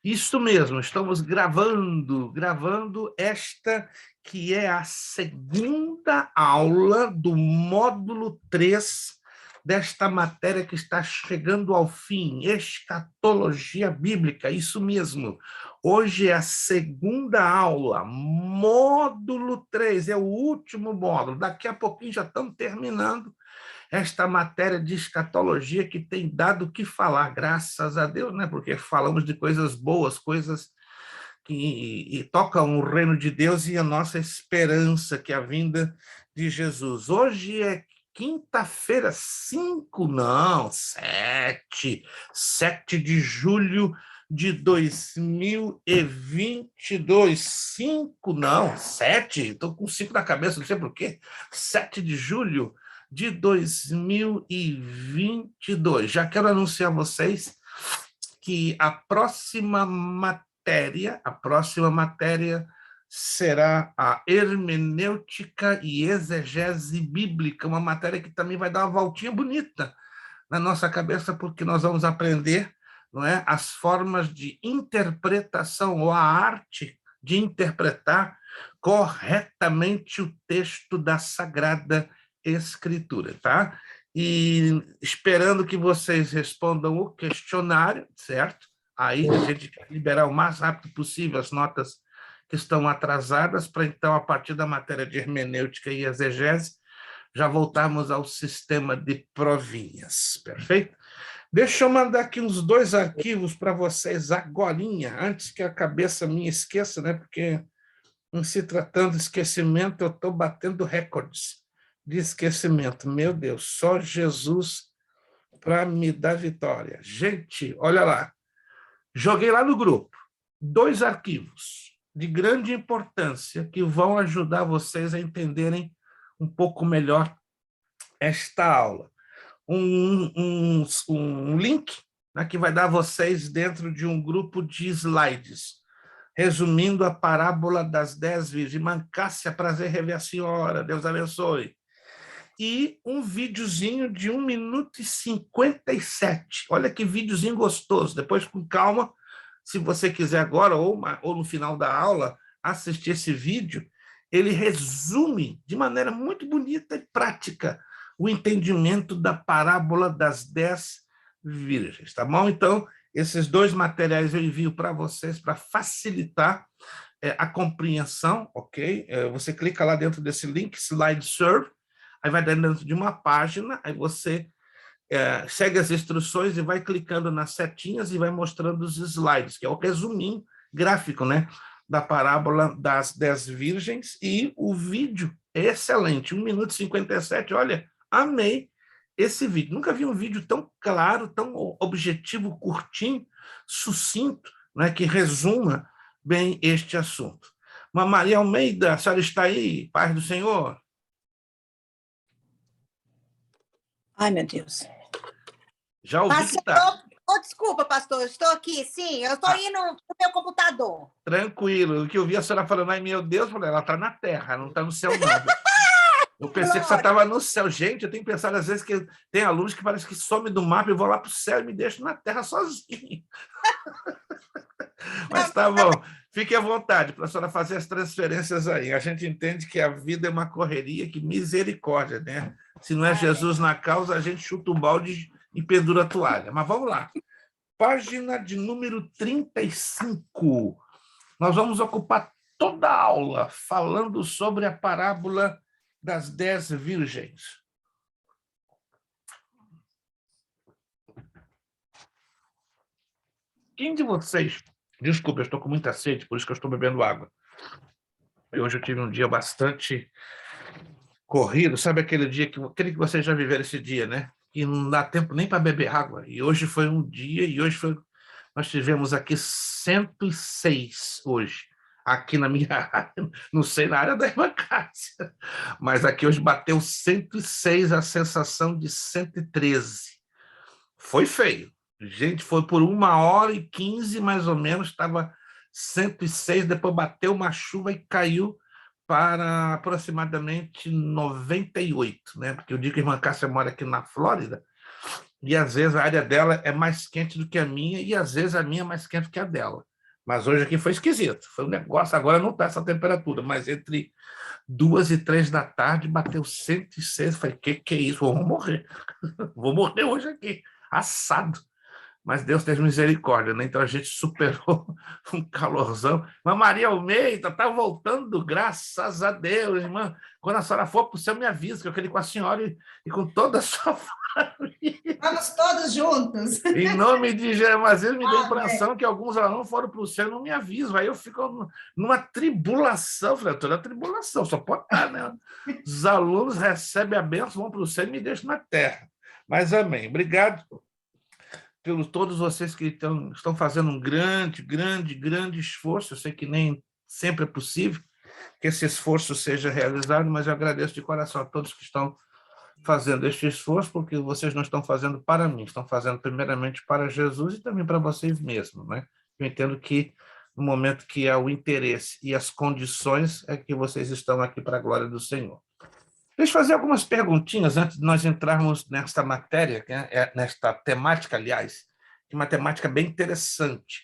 Isso mesmo, estamos gravando esta que é a segunda aula do módulo 3 desta matéria que está chegando ao fim, escatologia bíblica, isso mesmo. Hoje é a segunda aula, módulo 3, é o último módulo. Daqui a pouquinho já estamos terminando esta matéria de escatologia que tem dado o que falar, graças a Deus, né? Porque falamos de coisas boas, coisas que tocam o reino de Deus e a nossa esperança, que é a vinda de Jesus. Hoje é quinta-feira, 5, não, 7 de julho de 2022. 5, não, 7, estou com 5 na cabeça, não sei por quê. 7 de julho de 2022. Já quero anunciar a vocês que a próxima matéria será a hermenêutica e exegese bíblica, uma matéria que também vai dar uma voltinha bonita na nossa cabeça, porque nós vamos aprender, não é, as formas de interpretação ou a arte de interpretar corretamente o texto da Sagrada Escritura, tá? E esperando que vocês respondam o questionário, certo? Aí a gente quer liberar o mais rápido possível as notas que estão atrasadas, para então, a partir da matéria de hermenêutica e exegese, já voltarmos ao sistema de provinhas, perfeito? Deixa eu mandar aqui uns 2 arquivos para vocês agorinha, antes que a cabeça minha esqueça, né? Porque, em se tratando de esquecimento, eu estou batendo recordes de esquecimento. Meu Deus, só Jesus para me dar vitória. Gente, olha lá. Joguei lá no grupo 2 arquivos de grande importância que vão ajudar vocês a entenderem um pouco melhor esta aula. Um link, né, que vai dar vocês dentro de um grupo de slides, resumindo a parábola das 10 virgens. Mancássia, prazer rever a senhora, Deus abençoe. E um videozinho de 1 minuto e 57. Olha que videozinho gostoso. Depois, com calma, se você quiser agora ou no final da aula assistir esse vídeo, ele resume de maneira muito bonita e prática o entendimento da parábola das 10 virgens, tá bom? Então, esses 2 materiais eu envio para vocês para facilitar a compreensão, ok? Você clica lá dentro desse link, Slide Serve, aí vai dentro de uma página, aí você segue as instruções e vai clicando nas setinhas e vai mostrando os slides, que é o resuminho gráfico, né, da parábola das 10 virgens, e o vídeo é excelente, 1 minuto e 57, olha, amei esse vídeo. Nunca vi um vídeo tão claro, tão objetivo, curtinho, sucinto, né, que resuma bem este assunto. Maria Almeida, a senhora está aí? Paz do Senhor? Ai, meu Deus. Já ouvi pastor, que está. Desculpa, pastor, estou aqui, sim, eu estou indo no meu computador. Tranquilo, o que eu vi a senhora falando, ai meu Deus, ela está na terra, não está no céu não. Eu pensei que você estava no céu. Gente, eu tenho pensado às vezes que tem alunos que parece que some do mapa e vou lá para o céu e me deixo na terra sozinho. Mas tá bom, fique à vontade para a senhora fazer as transferências aí. A gente entende que a vida é uma correria, que misericórdia, né? Se não é Jesus na causa, a gente chuta o balde e pendura a toalha. Mas vamos lá. Página de número 35. Nós vamos ocupar toda a aula falando sobre a parábola das 10 virgens. Quem de vocês... Desculpa, eu estou com muita sede, por isso que eu estou bebendo água. E hoje eu tive um dia bastante corrido. Sabe aquele dia que vocês já viveram esse dia, né? Que não dá tempo nem para beber água. E hoje foi um dia, nós tivemos aqui 106 hoje. Aqui na minha área, não sei na área da irmã Cássia, mas aqui hoje bateu 106, a sensação de 113. Foi feio. Gente, foi por 1h15, mais ou menos, estava 106, depois bateu uma chuva e caiu para aproximadamente 98, né? Porque eu digo que a irmã Cássia mora aqui na Flórida, e às vezes a área dela é mais quente do que a minha, e às vezes a minha é mais quente que a dela. Mas hoje aqui foi esquisito. Foi um negócio, agora não está essa temperatura, mas entre 2 e 3 da tarde bateu 106. Falei, que é isso? Vou morrer. Vou morrer hoje aqui, assado. Mas Deus teve misericórdia, né? Então a gente superou um calorzão. Mas Maria Almeida está voltando, graças a Deus, irmã. Quando a senhora for para o céu, me avisa, que eu quero ir com a senhora e com toda a sua família. Vamos todos juntos. Em nome de Jesus, mas ele me deu a Amém. impressão que alguns alunos foram para o céu e não me avisam. Aí eu fico numa tribulação. Falei, toda tribulação, só pode estar, né? Os alunos recebem a bênção, vão para o céu e me deixam na terra. Mas amém. Obrigado pelos todos vocês que estão fazendo um grande esforço. Eu sei que nem sempre é possível que esse esforço seja realizado, mas eu agradeço de coração a todos que estão fazendo este esforço, porque vocês não estão fazendo para mim, estão fazendo primeiramente para Jesus e também para vocês mesmos, né? Eu entendo que no momento que há o interesse e as condições é que vocês estão aqui para a glória do Senhor. Deixa eu fazer algumas perguntinhas antes de nós entrarmos nesta matéria, nesta temática, aliás, que é uma temática bem interessante.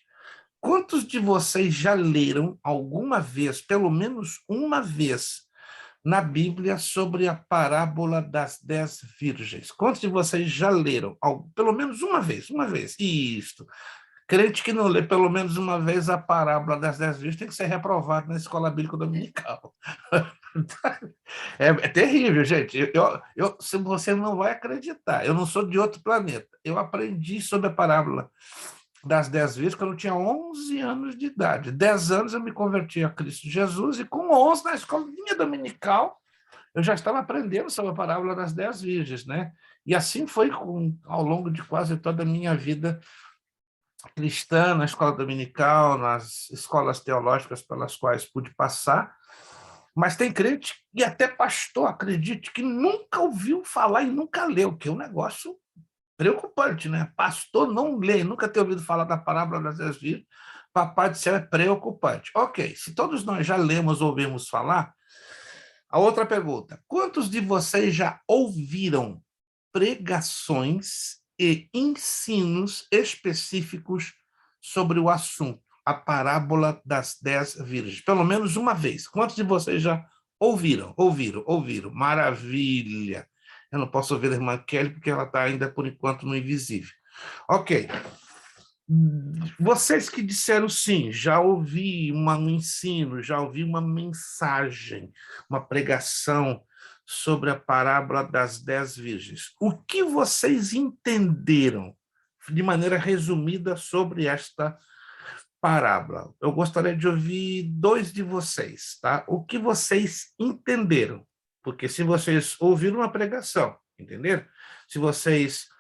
Quantos de vocês já leram alguma vez, pelo menos uma vez, na Bíblia sobre a parábola das 10 virgens? Quantos de vocês já leram? Pelo menos uma vez, uma vez. Isto. Crente que não lê pelo menos uma vez a parábola das 10 virgens tem que ser reprovado na escola bíblica dominical. É terrível, gente. Se você não vai acreditar, eu não sou de outro planeta. Eu aprendi sobre a parábola das 10 virgens quando eu tinha 11 anos de idade. 10 anos eu me converti a Cristo Jesus e com 11 na escolinha dominical eu já estava aprendendo sobre a parábola das 10 virgens, né? E assim foi ao longo de quase toda a minha vida cristã, na escola dominical, nas escolas teológicas pelas quais pude passar. Mas tem crente e até pastor, acredite, que nunca ouviu falar e nunca leu, que é um negócio preocupante, né? Pastor não lê, nunca ter ouvido falar da parábola das 10 virgens, Papai do céu, é preocupante. Ok, se todos nós já lemos ou ouvimos falar, a outra pergunta: quantos de vocês já ouviram pregações e ensinos específicos sobre o assunto, a parábola das 10 virgens? Pelo menos uma vez. Quantos de vocês já ouviram? Ouviram. Maravilha. Eu não posso ouvir a irmã Kelly, porque ela está ainda, por enquanto, no invisível. Ok. Vocês que disseram sim, já ouvi um ensino, já ouvi uma mensagem, uma pregação sobre a parábola das 10 virgens. O que vocês entenderam, de maneira resumida, sobre esta parábola? Eu gostaria de ouvir 2 de vocês, tá? O que vocês entenderam? Porque se vocês ouviram uma pregação, entenderam? Se vocês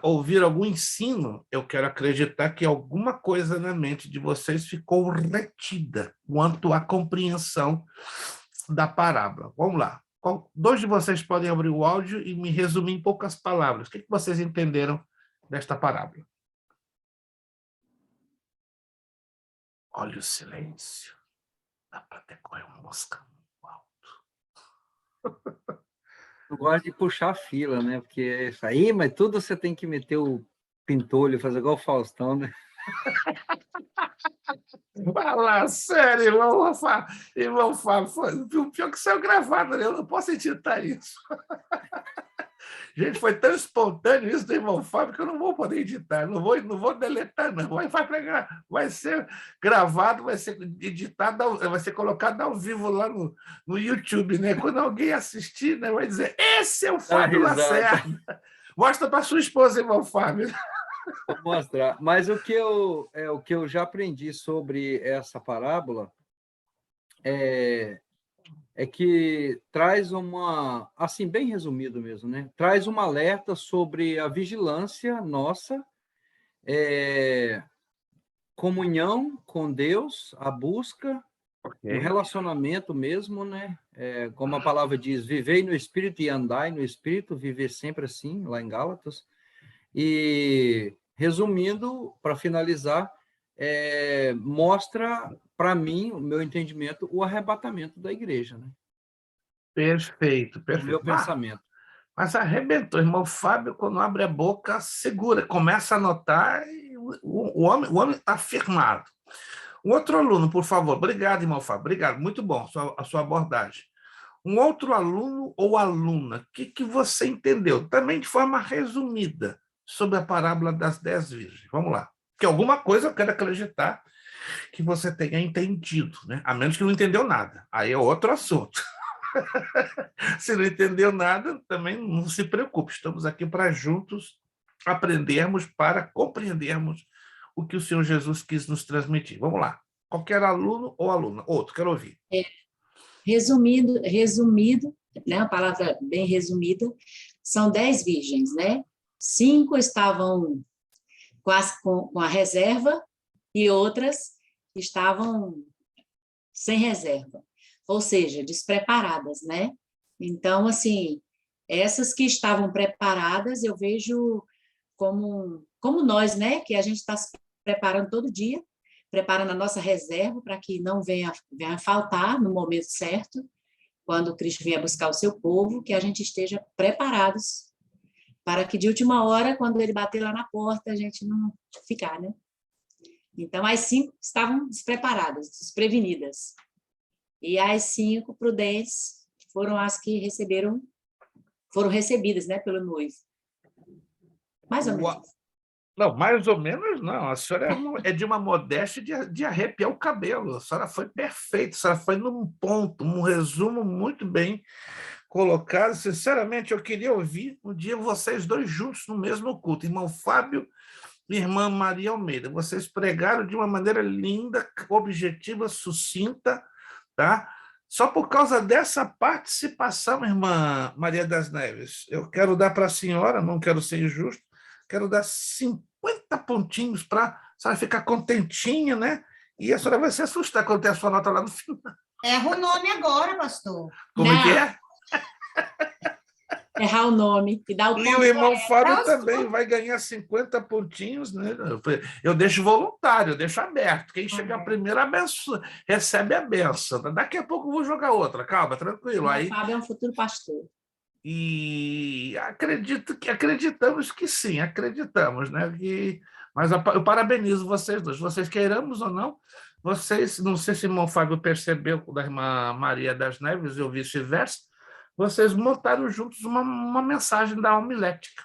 ouviram algum ensino, eu quero acreditar que alguma coisa na mente de vocês ficou retida quanto à compreensão da parábola. Vamos lá. 2 de vocês podem abrir o áudio e me resumir em poucas palavras. O que vocês entenderam desta parábola? Olha o silêncio. Dá para até correr uma mosca no alto. Eu gosto de puxar fila, né? Porque é isso aí, mas tudo você tem que meter o pintolho, fazer igual o Faustão, né? Fala sério, irmão Fábio. Pior que saiu gravado, né? Eu não posso editar isso. Gente, foi tão espontâneo isso do irmão Fábio que eu não vou poder editar, não vou deletar, não. Vai ser gravado, vai ser editado, vai ser colocado ao vivo lá no YouTube, né? Quando alguém assistir, né, vai dizer: esse é o Fábio Lacerda. Mostra para sua esposa, irmão Fábio. Vou mostrar. Mas o que eu já aprendi sobre essa parábola é que traz assim, bem resumido mesmo, né? Traz um alerta sobre a vigilância nossa, comunhão com Deus, a busca, o relacionamento mesmo, né? Como a palavra diz, vivei no Espírito e andai no Espírito, viver sempre assim, lá em Gálatas. E, resumindo, para finalizar, mostra, para mim, o meu entendimento, o arrebatamento da igreja, né? Perfeito. O meu pensamento. Mas arrebentou. Irmão Fábio, quando abre a boca, segura, começa a anotar, e o homem está firmado. Um outro aluno, por favor. Obrigado, irmão Fábio. Obrigado. Muito bom a sua abordagem. Um outro aluno ou aluna, o que você entendeu? Também de forma resumida, sobre a parábola das 10 virgens. Vamos lá. Porque alguma coisa eu quero acreditar que você tenha entendido, né? A menos que não entendeu nada. Aí é outro assunto. Se não entendeu nada, também não se preocupe. Estamos aqui para juntos aprendermos, para compreendermos o que o Senhor Jesus quis nos transmitir. Vamos lá. Qualquer aluno ou aluna. Outro, quero ouvir. Resumido, né, uma palavra bem resumida, são 10 virgens, né? 5 estavam com a reserva e outras estavam sem reserva, ou seja, despreparadas, né? Então, assim, essas que estavam preparadas, eu vejo como nós, né? Que a gente está se preparando todo dia, preparando a nossa reserva para que não venha faltar no momento certo, quando Cristo vier buscar o seu povo, que a gente esteja preparados para que de última hora, quando ele bater lá na porta, a gente não ficar, né? Então, as 5 estavam despreparadas, desprevenidas. E as 5 prudentes foram as que foram recebidas, né, pelo noivo. Mais ou menos. Não, mais ou menos não. A senhora é de uma modéstia de arrepiar o cabelo. A senhora foi perfeita, a senhora foi num ponto, um resumo muito bem colocado. Sinceramente, eu queria ouvir um dia vocês dois juntos no mesmo culto, irmão Fábio e irmã Maria Almeida. Vocês pregaram de uma maneira linda, objetiva, sucinta, tá? Só por causa dessa participação, irmã Maria das Neves, eu quero dar para a senhora, não quero ser injusto, quero dar 50 pontinhos para a senhora ficar contentinha, né? E a senhora vai se assustar quando tem a sua nota lá no final. Erra o nome agora, pastor. Como é que é? Errar o nome e dar o E ponto. o irmão Fábio Nossa. também vai ganhar 50 pontinhos, né? Eu deixo voluntário, eu deixo aberto. Quem chegar primeiro recebe a benção. Daqui a pouco eu vou jogar outra, calma, tranquilo. O Fábio é um futuro pastor. E acreditamos que sim, acreditamos, né? Mas eu parabenizo vocês dois. Vocês queiramos ou não, vocês, não sei se o irmão Fábio percebeu da irmã Maria das Neves ou vice-versa, vocês montaram juntos uma mensagem da homilética.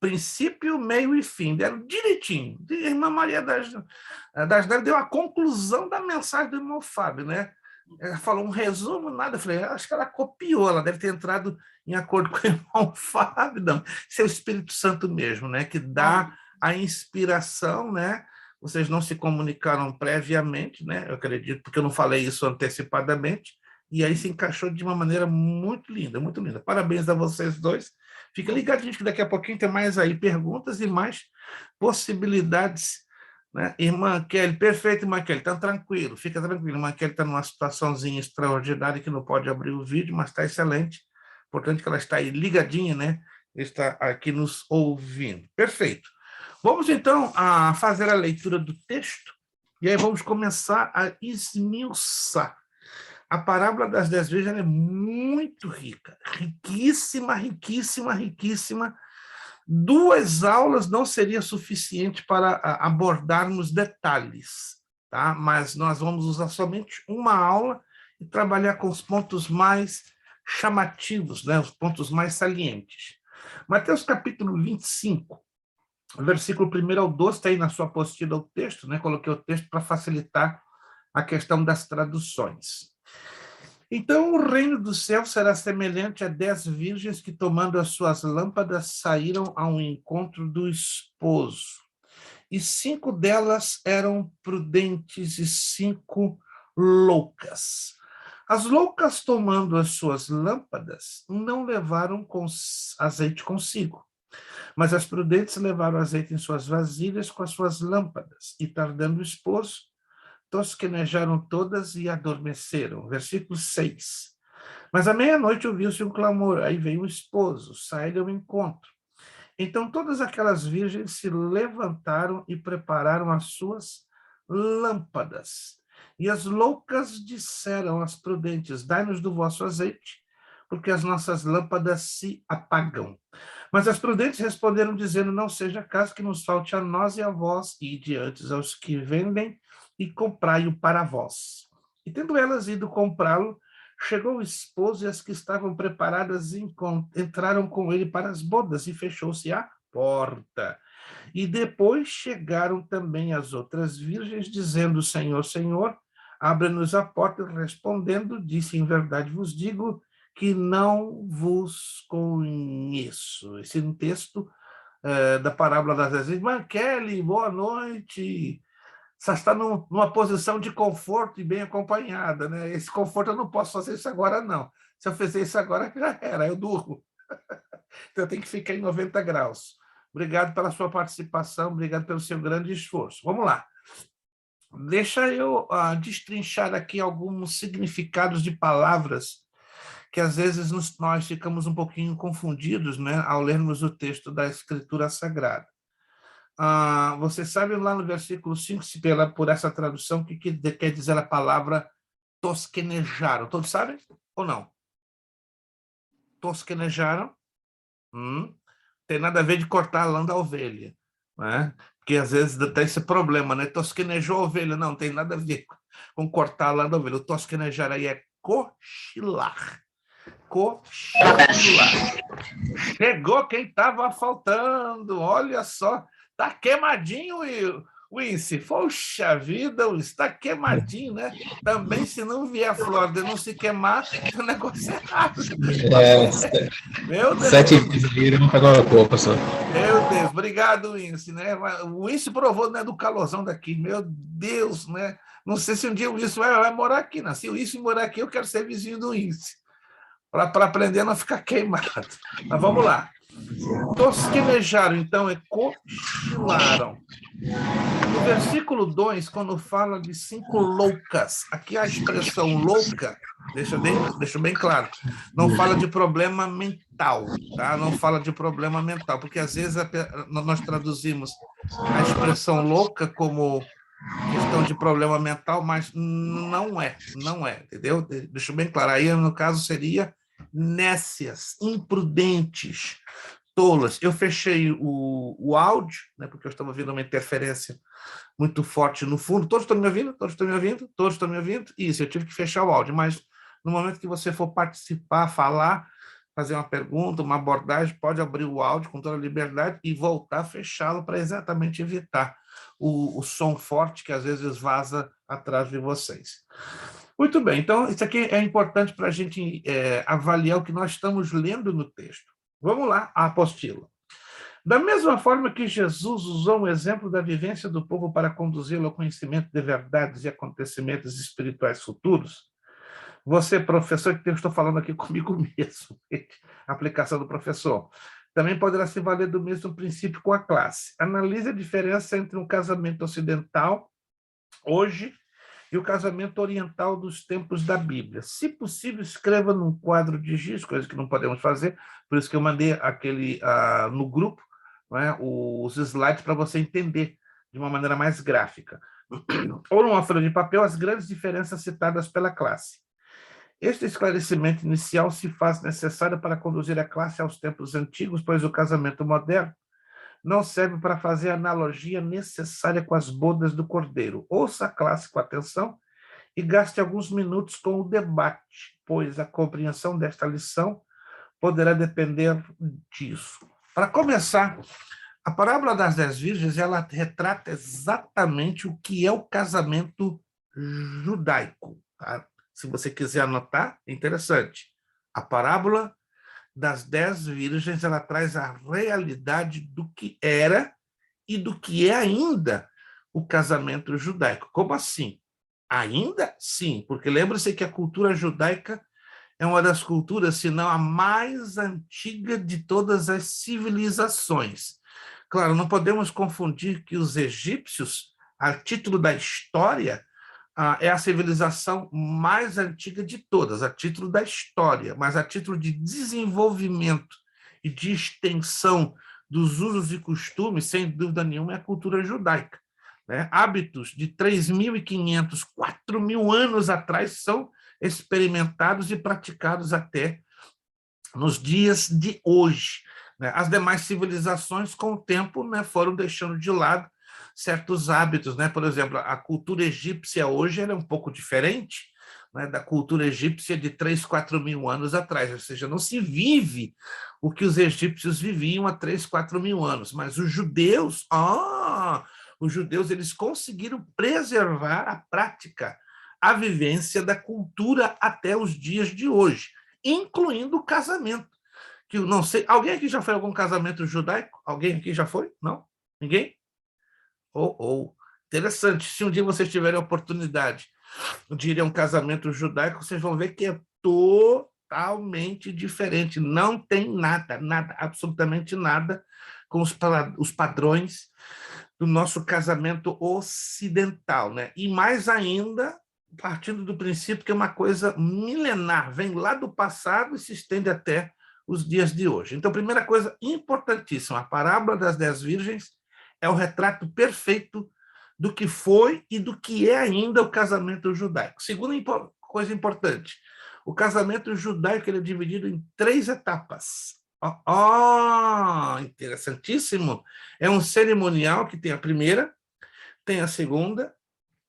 Princípio, meio e fim, deram direitinho. A irmã Maria das Neves deu a conclusão da mensagem do irmão Fábio, né? Ela falou um resumo, nada. Eu falei, acho que ela copiou, ela deve ter entrado em acordo com o irmão Fábio. Não, isso é o Espírito Santo mesmo, né? Que dá a inspiração, né? Vocês não se comunicaram previamente, né? Eu acredito, porque eu não falei isso antecipadamente, e aí se encaixou de uma maneira muito linda, muito linda. Parabéns a vocês dois. Fica ligadinho que daqui a pouquinho tem mais aí perguntas e mais possibilidades, né? Irmã Kelly, perfeito, irmã Kelly, está tranquilo, fica tranquilo. Irmã Kelly está numa situaçãozinha extraordinária que não pode abrir o vídeo, mas está excelente. Importante que ela está aí ligadinha, né? Está aqui nos ouvindo. Perfeito. Vamos, então, a fazer a leitura do texto e aí vamos começar a esmiuçar. A parábola das 10 virgens é muito rica, riquíssima, riquíssima, riquíssima. 2 aulas não seria suficiente para abordarmos detalhes, tá? Mas nós vamos usar somente uma aula e trabalhar com os pontos mais chamativos, né? Os pontos mais salientes. Mateus capítulo 25, versículo 1 ao 12, está aí na sua apostila o texto, né? Coloquei o texto para facilitar a questão das traduções. Então, o reino do céu será semelhante a 10 virgens que, tomando as suas lâmpadas, saíram ao encontro do esposo. E 5 delas eram prudentes e 5 loucas. As loucas, tomando as suas lâmpadas, não levaram azeite consigo, mas as prudentes levaram azeite em suas vasilhas com as suas lâmpadas. E, tardando o esposo, tosquenejaram todas e adormeceram. Versículo 6. Mas à meia-noite ouviu-se um clamor, aí veio o esposo, sai-lhe ao encontro. Então todas aquelas virgens se levantaram e prepararam as suas lâmpadas. E as loucas disseram às prudentes, dai-nos do vosso azeite, porque as nossas lâmpadas se apagam. Mas as prudentes responderam, dizendo, não seja caso que nos falte a nós e a vós, e diante aos que vendem, e comprai-o para vós. E tendo elas ido comprá-lo, chegou o esposo e as que estavam preparadas entraram com ele para as bodas, e fechou-se a porta. E depois chegaram também as outras virgens, dizendo, Senhor, Senhor, abre-nos a porta. E respondendo, disse, em verdade vos digo, que não vos conheço. Esse é um texto da parábola das 10 virgens. Mas, Kelly, boa noite. Você está numa posição de conforto e bem acompanhada, né? Esse conforto eu não posso fazer isso agora, não. Se eu fizer isso agora, já era, eu durmo. Então, eu tenho que ficar em 90 graus. Obrigado pela sua participação, obrigado pelo seu grande esforço. Vamos lá. Deixa eu destrinchar aqui alguns significados de palavras que, às vezes, nós ficamos um pouquinho confundidos, né, ao lermos o texto da Escritura Sagrada. Você sabe lá no versículo 5, se por essa tradução, o que quer dizer a palavra tosquenejaram? Todos sabem ou não? Tosquenejaram? Tem nada a ver de cortar a lã da ovelha, né? Porque às vezes tem esse problema, né? Tosquenejou a ovelha, não tem nada a ver com cortar a lã da ovelha. O tosquenejar aí é cochilar. Cochilar. Chegou quem estava faltando, olha só. Está queimadinho, Wince. Poxa vida, está queimadinho, né? Também, se não vier a Flórida não se queimar, o negócio é errado. Meu Deus. 7 vezes viram, não pegou a copa só. Meu Deus, obrigado, Wince, né? O Wince provou, né, do calorzão daqui. Meu Deus, né? Não sei se um dia o Wince vai morar aqui, né? Se o Wince morar aqui, eu quero ser vizinho do Wince, para aprender a não ficar queimado. Mas vamos lá. Tosquenejaram, então, é cochilaram. No versículo 2, quando fala de 5 loucas, aqui a expressão louca, deixa bem claro, não fala de problema mental, tá? Não fala de problema mental, porque às vezes nós traduzimos a expressão louca como questão de problema mental, mas não é, entendeu? Deixa bem claro. Aí, no caso, seria nécias, imprudentes, tolas. Eu fechei o áudio, né, porque eu estava ouvindo uma interferência muito forte no fundo. Todos estão me ouvindo? Todos estão me ouvindo? Todos estão me ouvindo? Isso, eu tive que fechar o áudio, mas no momento que você for participar, falar, fazer uma pergunta, uma abordagem, pode abrir o áudio com toda a liberdade e voltar a fechá-lo para exatamente evitar o som forte que às vezes vaza atrás de vocês. Muito bem, então isso aqui é importante para a gente avaliar o que nós estamos lendo no texto. Vamos lá, a apostila. Da mesma forma que Jesus usou um exemplo da vivência do povo para conduzi-lo ao conhecimento de verdades e acontecimentos espirituais futuros, você, professor, que eu estou falando aqui comigo mesmo, a aplicação do professor, também poderá se valer do mesmo princípio com a classe. Analise a diferença entre um casamento ocidental, hoje, e o casamento oriental dos tempos da Bíblia. Se possível, escreva num quadro de giz, coisa que não podemos fazer, por isso que eu mandei no grupo, né, os slides para você entender de uma maneira mais gráfica. Ou numa folha de papel, as grandes diferenças citadas pela classe. Este esclarecimento inicial se faz necessário para conduzir a classe aos tempos antigos, pois o casamento moderno não serve para fazer a analogia necessária com as bodas do Cordeiro. Ouça a classe com atenção e gaste alguns minutos com o debate, pois a compreensão desta lição poderá depender disso. Para começar, a parábola das 10 virgens, ela retrata exatamente o que é o casamento judaico. Tá? Se você quiser anotar, é interessante. A parábola das 10 virgens, ela traz a realidade do que era e do que é ainda o casamento judaico. Como assim? Ainda? Sim, porque lembra-se que a cultura judaica é uma das culturas, se não a mais antiga de todas as civilizações. Claro, não podemos confundir que os egípcios, a título da história, é a civilização mais antiga de todas, a título da história, mas a título de desenvolvimento e de extensão dos usos e costumes, sem dúvida nenhuma, é a cultura judaica. Né? Hábitos de 3.500, 4.000 anos atrás são experimentados e praticados até nos dias de hoje. né? As demais civilizações, com o tempo, né, foram deixando de lado certos hábitos, né? Por exemplo, a cultura egípcia hoje ela é um pouco diferente, né, da cultura egípcia de 3, 4 mil anos atrás, ou seja, não se vive o que os egípcios viviam há 3, 4 mil anos, mas os judeus eles conseguiram preservar a prática, a vivência da cultura até os dias de hoje, incluindo o casamento, que eu não sei, alguém aqui já foi a algum casamento judaico? Alguém aqui já foi? Não? Ninguém? Interessante, se um dia vocês tiverem a oportunidade de ir a um casamento judaico, vocês vão ver que é totalmente diferente, não tem nada, absolutamente nada com os padrões do nosso casamento ocidental, né? E mais ainda, partindo do princípio que é uma coisa milenar, vem lá do passado e se estende até os dias de hoje. Então, primeira coisa importantíssima, a parábola das 10 virgens é o retrato perfeito do que foi e do que é ainda o casamento judaico. Segunda coisa importante, o casamento judaico ele é dividido em 3 etapas. Interessantíssimo. É um cerimonial que tem a primeira, tem a segunda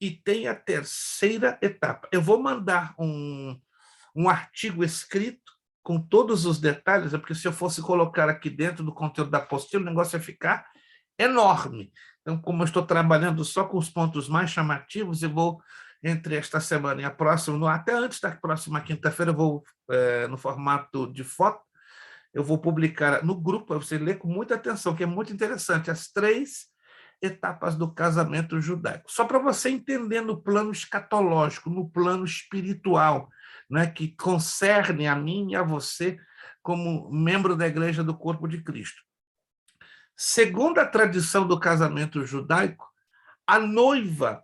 e tem a terceira etapa. Eu vou mandar um artigo escrito com todos os detalhes, porque se eu fosse colocar aqui dentro do conteúdo da apostila, o negócio ia ficar enorme. Então, como eu estou trabalhando só com os pontos mais chamativos, eu vou, entre esta semana e a próxima, até antes da próxima quinta-feira, eu vou, no formato de foto, eu vou publicar no grupo, para você ler com muita atenção, que é muito interessante, as 3 etapas do casamento judaico. Só para você entender no plano escatológico, no plano espiritual, né, que concerne a mim e a você como membro da Igreja do Corpo de Cristo. Segundo a tradição do casamento judaico, a noiva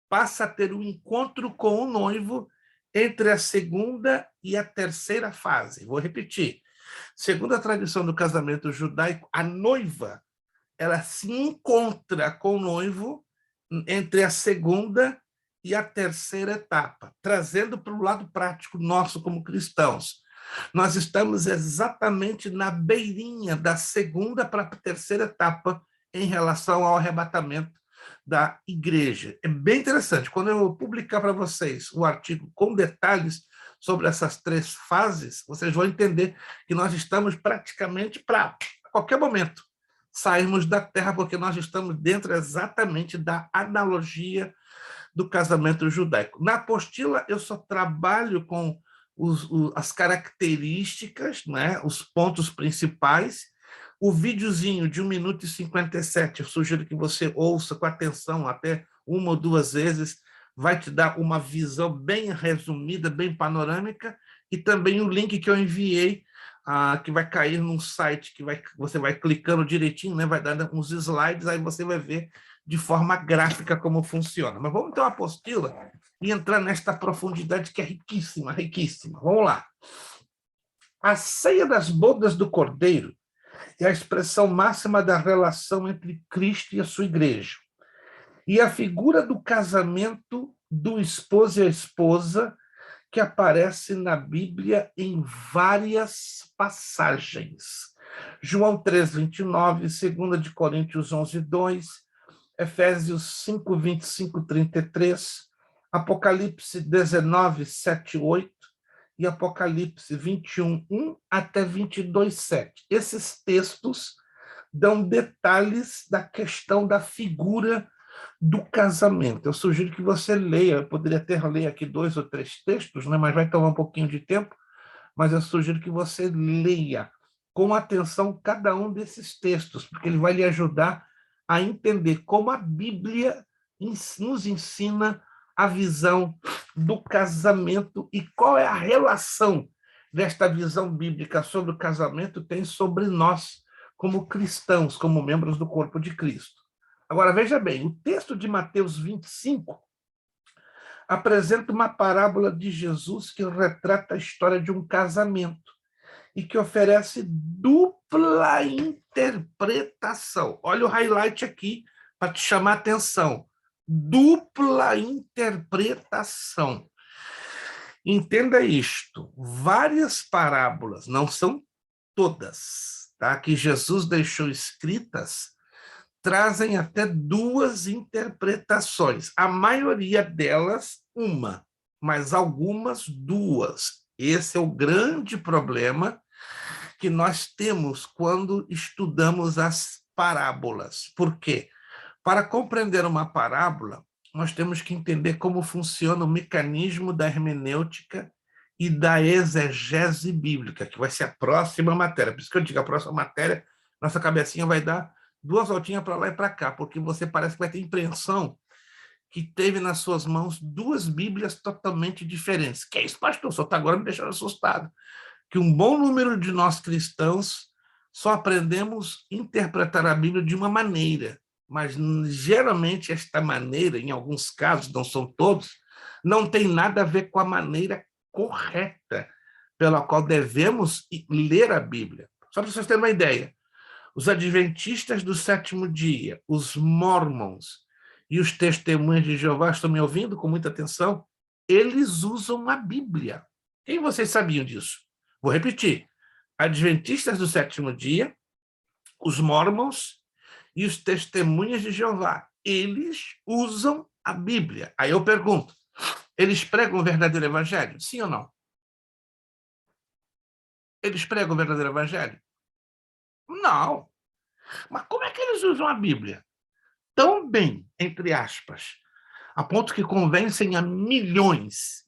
passa a ter um encontro com o noivo entre a segunda e a terceira fase. Vou repetir. Segundo a tradição do casamento judaico, a noiva ela se encontra com o noivo entre a segunda e a terceira etapa, trazendo para o lado prático nosso como cristãos. Nós estamos exatamente na beirinha da segunda para a terceira etapa em relação ao arrebatamento da igreja. É bem interessante. Quando eu publicar para vocês o artigo com detalhes sobre essas 3 fases, vocês vão entender que nós estamos praticamente para, a qualquer momento, sairmos da terra, porque nós estamos dentro exatamente da analogia do casamento judaico. Na apostila, eu só trabalho com as características, né, os pontos principais. O videozinho de 1 minuto e 57, eu sugiro que você ouça com atenção até 1 ou 2 vezes, vai te dar uma visão bem resumida, bem panorâmica, e também o link que eu enviei, que vai cair num site que você vai clicando direitinho, né, vai dar uns slides, aí você vai ver de forma gráfica como funciona. Mas vamos então à apostila e entrar nesta profundidade que é riquíssima, riquíssima. Vamos lá. A ceia das bodas do Cordeiro é a expressão máxima da relação entre Cristo e a sua igreja. E a figura do casamento do esposo e a esposa que aparece na Bíblia em várias passagens. João 3:29, 2 Coríntios 11:2, Efésios 5, 25, 33, Apocalipse 19, 7, 8 e Apocalipse 21, 1 até 22, 7. Esses textos dão detalhes da questão da figura do casamento. Eu sugiro que você leia, eu poderia até ler aqui 2 ou 3 textos, né, mas vai tomar um pouquinho de tempo, mas eu sugiro que você leia com atenção cada um desses textos, porque ele vai lhe ajudar a entender como a Bíblia nos ensina a visão do casamento e qual é a relação desta visão bíblica sobre o casamento tem sobre nós, como cristãos, como membros do corpo de Cristo. Agora, veja bem, o texto de Mateus 25 apresenta uma parábola de Jesus que retrata a história de um casamento e que oferece dupla interpretação. Olha o highlight aqui para te chamar a atenção. Dupla interpretação. Entenda isto. Várias parábolas, não são todas, tá, que Jesus deixou escritas, trazem até 2 interpretações. A maioria delas, uma, mas algumas 2. Esse é o grande problema que nós temos quando estudamos as parábolas. Por quê? Para compreender uma parábola, nós temos que entender como funciona o mecanismo da hermenêutica e da exegese bíblica, que vai ser a próxima matéria. Por isso que eu digo, a próxima matéria, nossa cabecinha vai dar 2 voltinhas para lá e para cá, porque você parece que vai ter impressão que teve nas suas mãos 2 Bíblias totalmente diferentes. Que é isso, pastor? O senhor está agora me deixando assustado. Que um bom número de nós cristãos só aprendemos a interpretar a Bíblia de uma maneira, mas geralmente esta maneira, em alguns casos, não são todos, não tem nada a ver com a maneira correta pela qual devemos ler a Bíblia. Só para vocês terem uma ideia, os adventistas do 7º dia, os mormons e os testemunhas de Jeová, estão me ouvindo com muita atenção? Eles usam a Bíblia. Quem vocês sabiam disso? Vou repetir. Adventistas do 7º dia, os mormons e os testemunhas de Jeová, eles usam a Bíblia. Aí eu pergunto, eles pregam o verdadeiro evangelho? Sim ou não? Eles pregam o verdadeiro evangelho? Não. Mas como é que eles usam a Bíblia? Tão bem, entre aspas, a ponto que convencem a milhões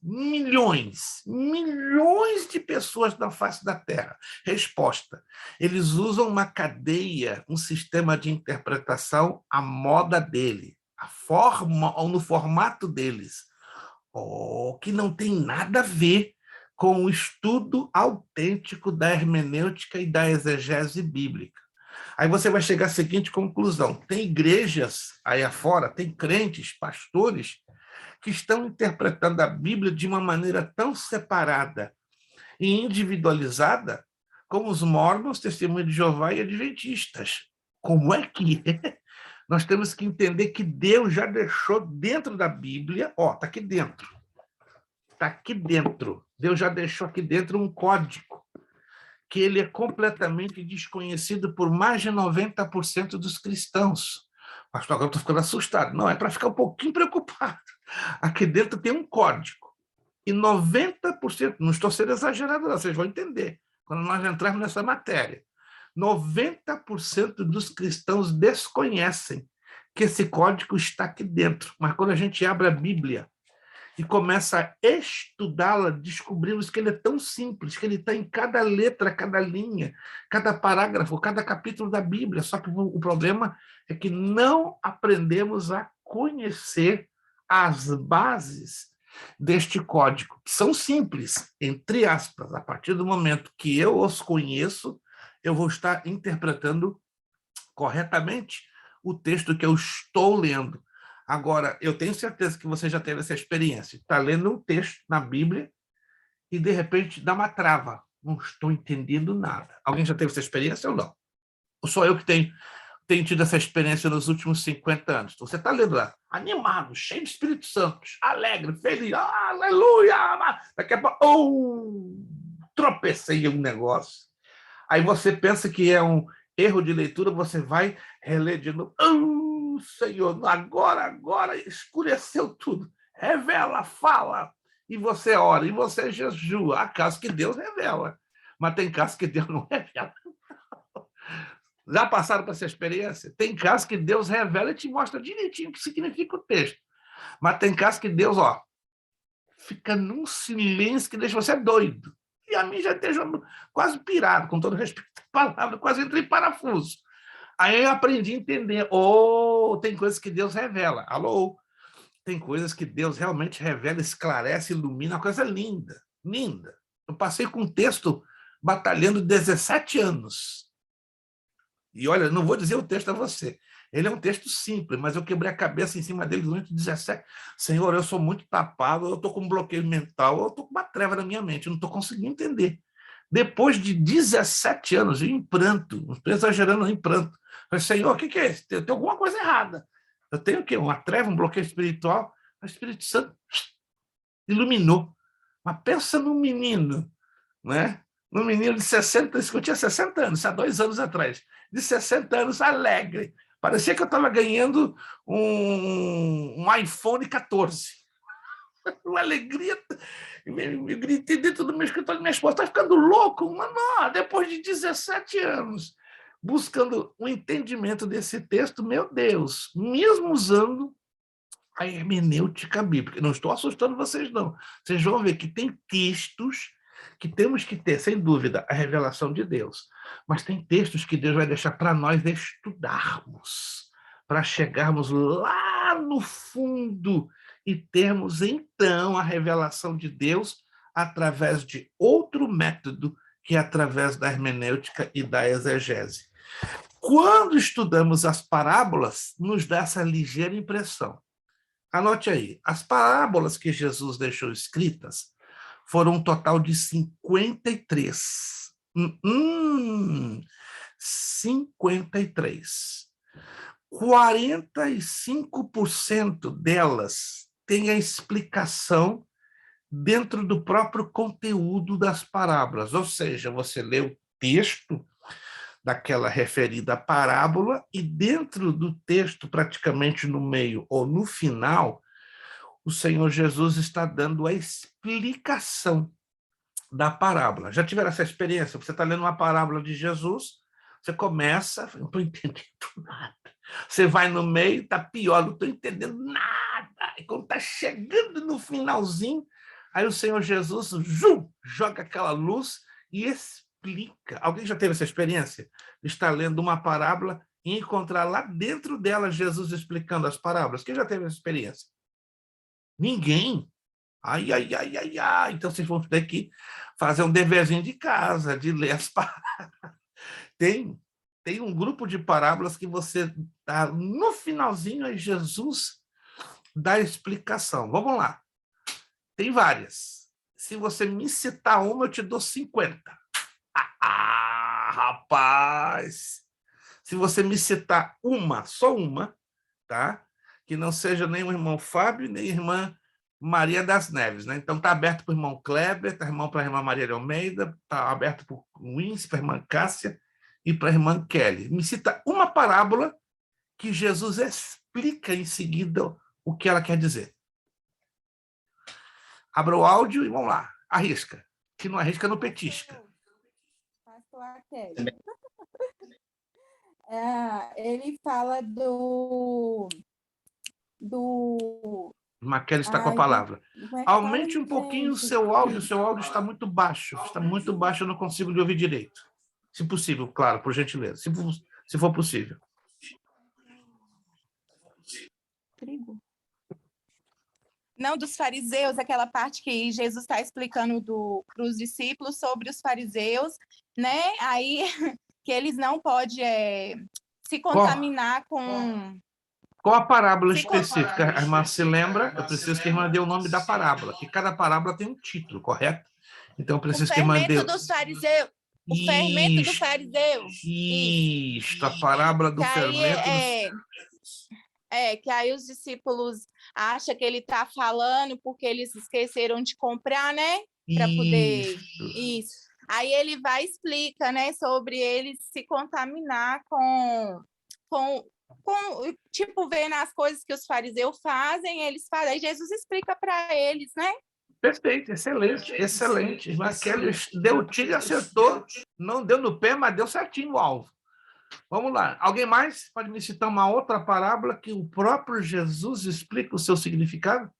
de pessoas na face da Terra. Resposta: eles usam uma cadeia, um sistema de interpretação à moda dele, a forma ou no formato deles, que não tem nada a ver com o estudo autêntico da hermenêutica e da exegese bíblica. Aí você vai chegar à seguinte conclusão: tem igrejas aí afora, tem crentes, pastores, que estão interpretando a Bíblia de uma maneira tão separada e individualizada como os mormons, testemunhas de Jeová e adventistas. Como é que é? Nós temos que entender que Deus já deixou dentro da Bíblia, está aqui dentro. Está aqui dentro. Deus já deixou aqui dentro um código que ele é completamente desconhecido por mais de 90% dos cristãos. Pastor, agora eu estou ficando assustado. Não, é para ficar um pouquinho preocupado. Aqui dentro tem um código. E 90%, não estou sendo exagerado, não, vocês vão entender, quando nós entrarmos nessa matéria, 90% dos cristãos desconhecem que esse código está aqui dentro. Mas quando a gente abre a Bíblia e começa a estudá-la, descobrimos que ele é tão simples, que ele está em cada letra, cada linha, cada parágrafo, cada capítulo da Bíblia. Só que o problema é que não aprendemos a conhecer as bases deste código, que são simples, entre aspas. A partir do momento que eu os conheço, eu vou estar interpretando corretamente o texto que eu estou lendo. Agora, eu tenho certeza que você já teve essa experiência. Está lendo um texto na Bíblia e, de repente, dá uma trava. Não estou entendendo nada. Alguém já teve essa experiência ou não? Ou só eu que tenho tido essa experiência nos últimos 50 anos? Então, você está lendo lá, animado, cheio de Espírito Santo, alegre, feliz, aleluia! Daqui a pouco, tropecei em um negócio. Aí você pensa que é um erro de leitura, você vai reler de novo. Senhor, agora escureceu tudo. Revela, fala. E você ora, e você jejua. Há casos que Deus revela, mas tem casos que Deus não revela. Já passaram por essa experiência? Tem casos que Deus revela e te mostra direitinho o que significa o texto. Mas tem casos que Deus, fica num silêncio que deixa você doido. E a mim já esteja quase pirado, com todo respeito à palavra, quase entrei em parafuso. Aí eu aprendi a entender. Tem coisas que Deus revela. Tem coisas que Deus realmente revela, esclarece, ilumina, uma coisa linda, linda. Eu passei com um texto batalhando 17 anos. E olha, não vou dizer o texto a você. Ele é um texto simples, mas eu quebrei a cabeça em cima dele durante 17. Senhor, eu sou muito tapado, eu estou com um bloqueio mental, eu estou com uma treva na minha mente, eu não estou conseguindo entender. Depois de 17 anos, eu em pranto, não estou exagerando, em pranto. Falei, Senhor, o que é isso? Tem alguma coisa errada. Eu tenho o quê? Uma treva, um bloqueio espiritual? O Espírito Santo iluminou. Mas pensa num menino, né? Um menino de 60, eu tinha 60 anos, há 2 anos atrás, de 60 anos, alegre. Parecia que eu estava ganhando um iPhone 14. Uma alegria. Eu gritei dentro do meu escritório, minha esposa está ficando louco, mano, depois de 17 anos, buscando o entendimento desse texto, meu Deus, mesmo usando a hermenêutica bíblica. Não estou assustando vocês, não. Vocês vão ver que tem textos que temos que ter, sem dúvida, a revelação de Deus. Mas tem textos que Deus vai deixar para nós estudarmos, para chegarmos lá no fundo e termos, então, a revelação de Deus através de outro método, que é através da hermenêutica e da exegese. Quando estudamos as parábolas, nos dá essa ligeira impressão. Anote aí, as parábolas que Jesus deixou escritas foram um total de 53. 53. 45% delas têm a explicação dentro do próprio conteúdo das parábolas, ou seja, você lê o texto daquela referida parábola e dentro do texto, praticamente no meio ou no final, o Senhor Jesus está dando a explicação da parábola. Já tiveram essa experiência? Você está lendo uma parábola de Jesus, você começa, não estou entendendo nada. Você vai no meio, está pior, não estou entendendo nada. E quando está chegando no finalzinho, aí o Senhor Jesus joga aquela luz e explica. Alguém já teve essa experiência? Estar lendo uma parábola e encontrar lá dentro dela Jesus explicando as parábolas? Quem já teve essa experiência? Ninguém. Ai. Então vocês vão ter que fazer um deverzinho de casa, de ler as parábolas. Tem um grupo de parábolas que você tá no finalzinho, aí Jesus dá a explicação. Vamos lá. Tem várias. Se você me citar uma, eu te dou 50. Rapaz! Se você me citar uma, só uma, tá? Que não seja nem o irmão Fábio, nem a irmã Maria das Neves, né? Então, está aberto para o irmão Kleber, está para a irmã Maria de Almeida, está aberto para o Wins, para a irmã Cássia e para a irmã Kelly. Me cita uma parábola que Jesus explica em seguida o que ela quer dizer. Abra o áudio e vamos lá. Arrisca. Que não arrisca, não petisca. Pastor Kelly. Ele fala do Maquele está com a palavra. Aumente um pouquinho o seu áudio está muito baixo. Está muito baixo, eu não consigo lhe ouvir direito. Se possível, claro, por gentileza. Se for possível. Não, dos fariseus, aquela parte que Jesus está explicando para os discípulos sobre os fariseus, né? Aí que eles não podem se contaminar com... Qual a parábola específica? A irmã se lembra? Eu preciso que a irmã dê o nome da parábola, que cada parábola tem um título, correto? Então, eu preciso que a irmã dê... dos fariseus. O fermento do fariseu. Isto, a parábola do fermento... Que aí os discípulos acham que ele está falando porque eles esqueceram de comprar, né? Para poder... Isso. Aí ele vai e explica, né? Sobre eles se contaminar com tipo, vendo as coisas que os fariseus fazem, eles fazem. Aí Jesus explica para eles, né? Perfeito, excelente. Irmã Kelly deu o tiro e acertou. Não deu no pé, mas deu certinho o alvo. Vamos lá. Alguém mais pode me citar uma outra parábola que o próprio Jesus explica o seu significado?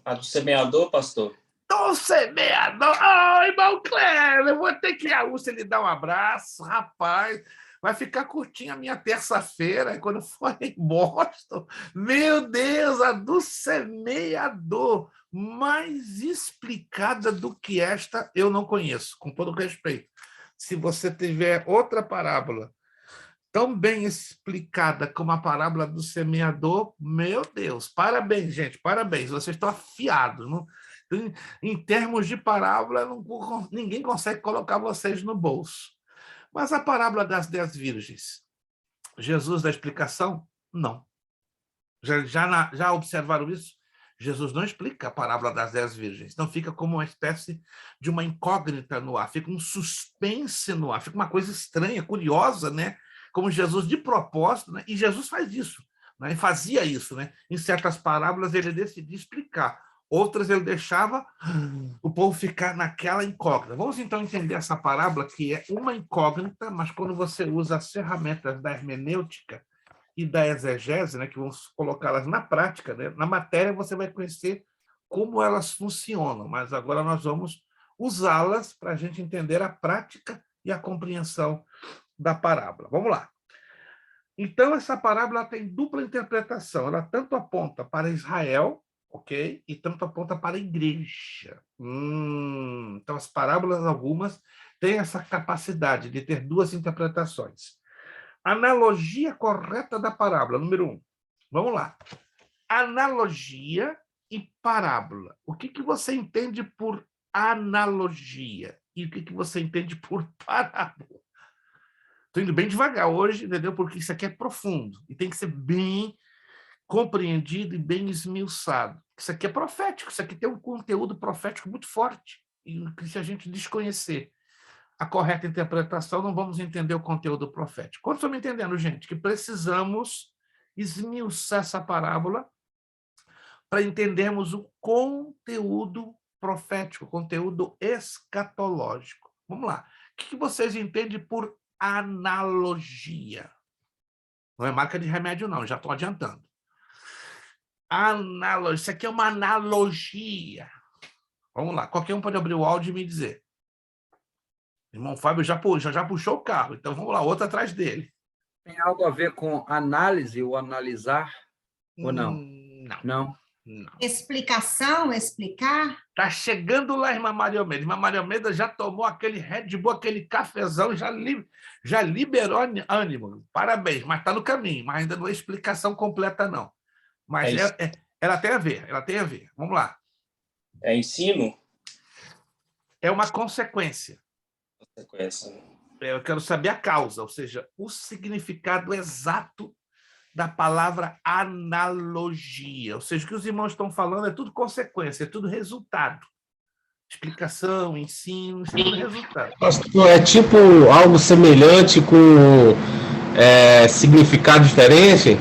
A do semeador, pastor. Do semeador! Oh, irmão Cléber, eu vou ter que ir a Úrsula lhe dar um abraço, rapaz. Vai ficar curtinha a minha terça-feira, quando eu for em Boston. Meu Deus, a do semeador. Mais explicada do que esta, eu não conheço, com todo respeito. Se você tiver outra parábola tão bem explicada como a parábola do semeador, meu Deus, parabéns, gente, parabéns, vocês estão afiados. Não? Em termos de parábola, ninguém consegue colocar vocês no bolso. Mas a parábola das 10 virgens, Jesus dá explicação? Não. Já observaram isso? Jesus não explica a parábola das 10 virgens. Então fica como uma espécie de uma incógnita no ar, fica um suspense no ar, fica uma coisa estranha, curiosa, né? Como Jesus de propósito, né? E Jesus faz isso, né? E fazia isso, né? Em certas parábolas ele decidia explicar, outras ele deixava o povo ficar naquela incógnita. Vamos então entender essa parábola, que é uma incógnita, mas quando você usa as ferramentas da hermenêutica e da exegese, né, que vamos colocá-las na prática, né? Na matéria você vai conhecer como elas funcionam, mas agora nós vamos usá-las para a gente entender a prática e a compreensão da parábola. Vamos lá. Então, essa parábola tem dupla interpretação. Ela tanto aponta para Israel, ok? E tanto aponta para a igreja. Então, as parábolas, algumas, têm essa capacidade de ter duas interpretações. Analogia correta da parábola, número 1. Vamos lá. Analogia e parábola. O que você entende por analogia? E o que você entende por parábola? Estou indo bem devagar hoje, entendeu? Porque isso aqui é profundo e tem que ser bem compreendido e bem esmiuçado. Isso aqui é profético, isso aqui tem um conteúdo profético muito forte. E se a gente desconhecer a correta interpretação, não vamos entender o conteúdo profético. Quantos estão me entendendo, gente? Que precisamos esmiuçar essa parábola para entendermos o conteúdo profético, o conteúdo escatológico. Vamos lá. O que vocês entendem por analogia? Não é marca de remédio, não, já estou adiantando. Analogia. Isso aqui é uma analogia. Vamos lá, qualquer um pode abrir o áudio e me dizer. Irmão Fábio já puxou o carro, então vamos lá, outro atrás dele. Tem algo a ver com análise, ou analisar, ou não? Não. Explicação, explicar? Tá chegando lá, irmã Maria Almeida. Irmã Maria Almeida já tomou aquele Red Bull, aquele cafezão, já liberou ânimo. Parabéns, mas está no caminho, mas ainda não é explicação completa, não. Mas ela tem a ver, Vamos lá. É ensino? É uma consequência. Consequência. Eu quero saber a causa, ou seja, o significado exato da palavra analogia. Ou seja, o que os irmãos estão falando é tudo consequência, é tudo resultado. Explicação, ensino, isso é tudo resultado. Pastor, é tipo algo semelhante com significado diferente?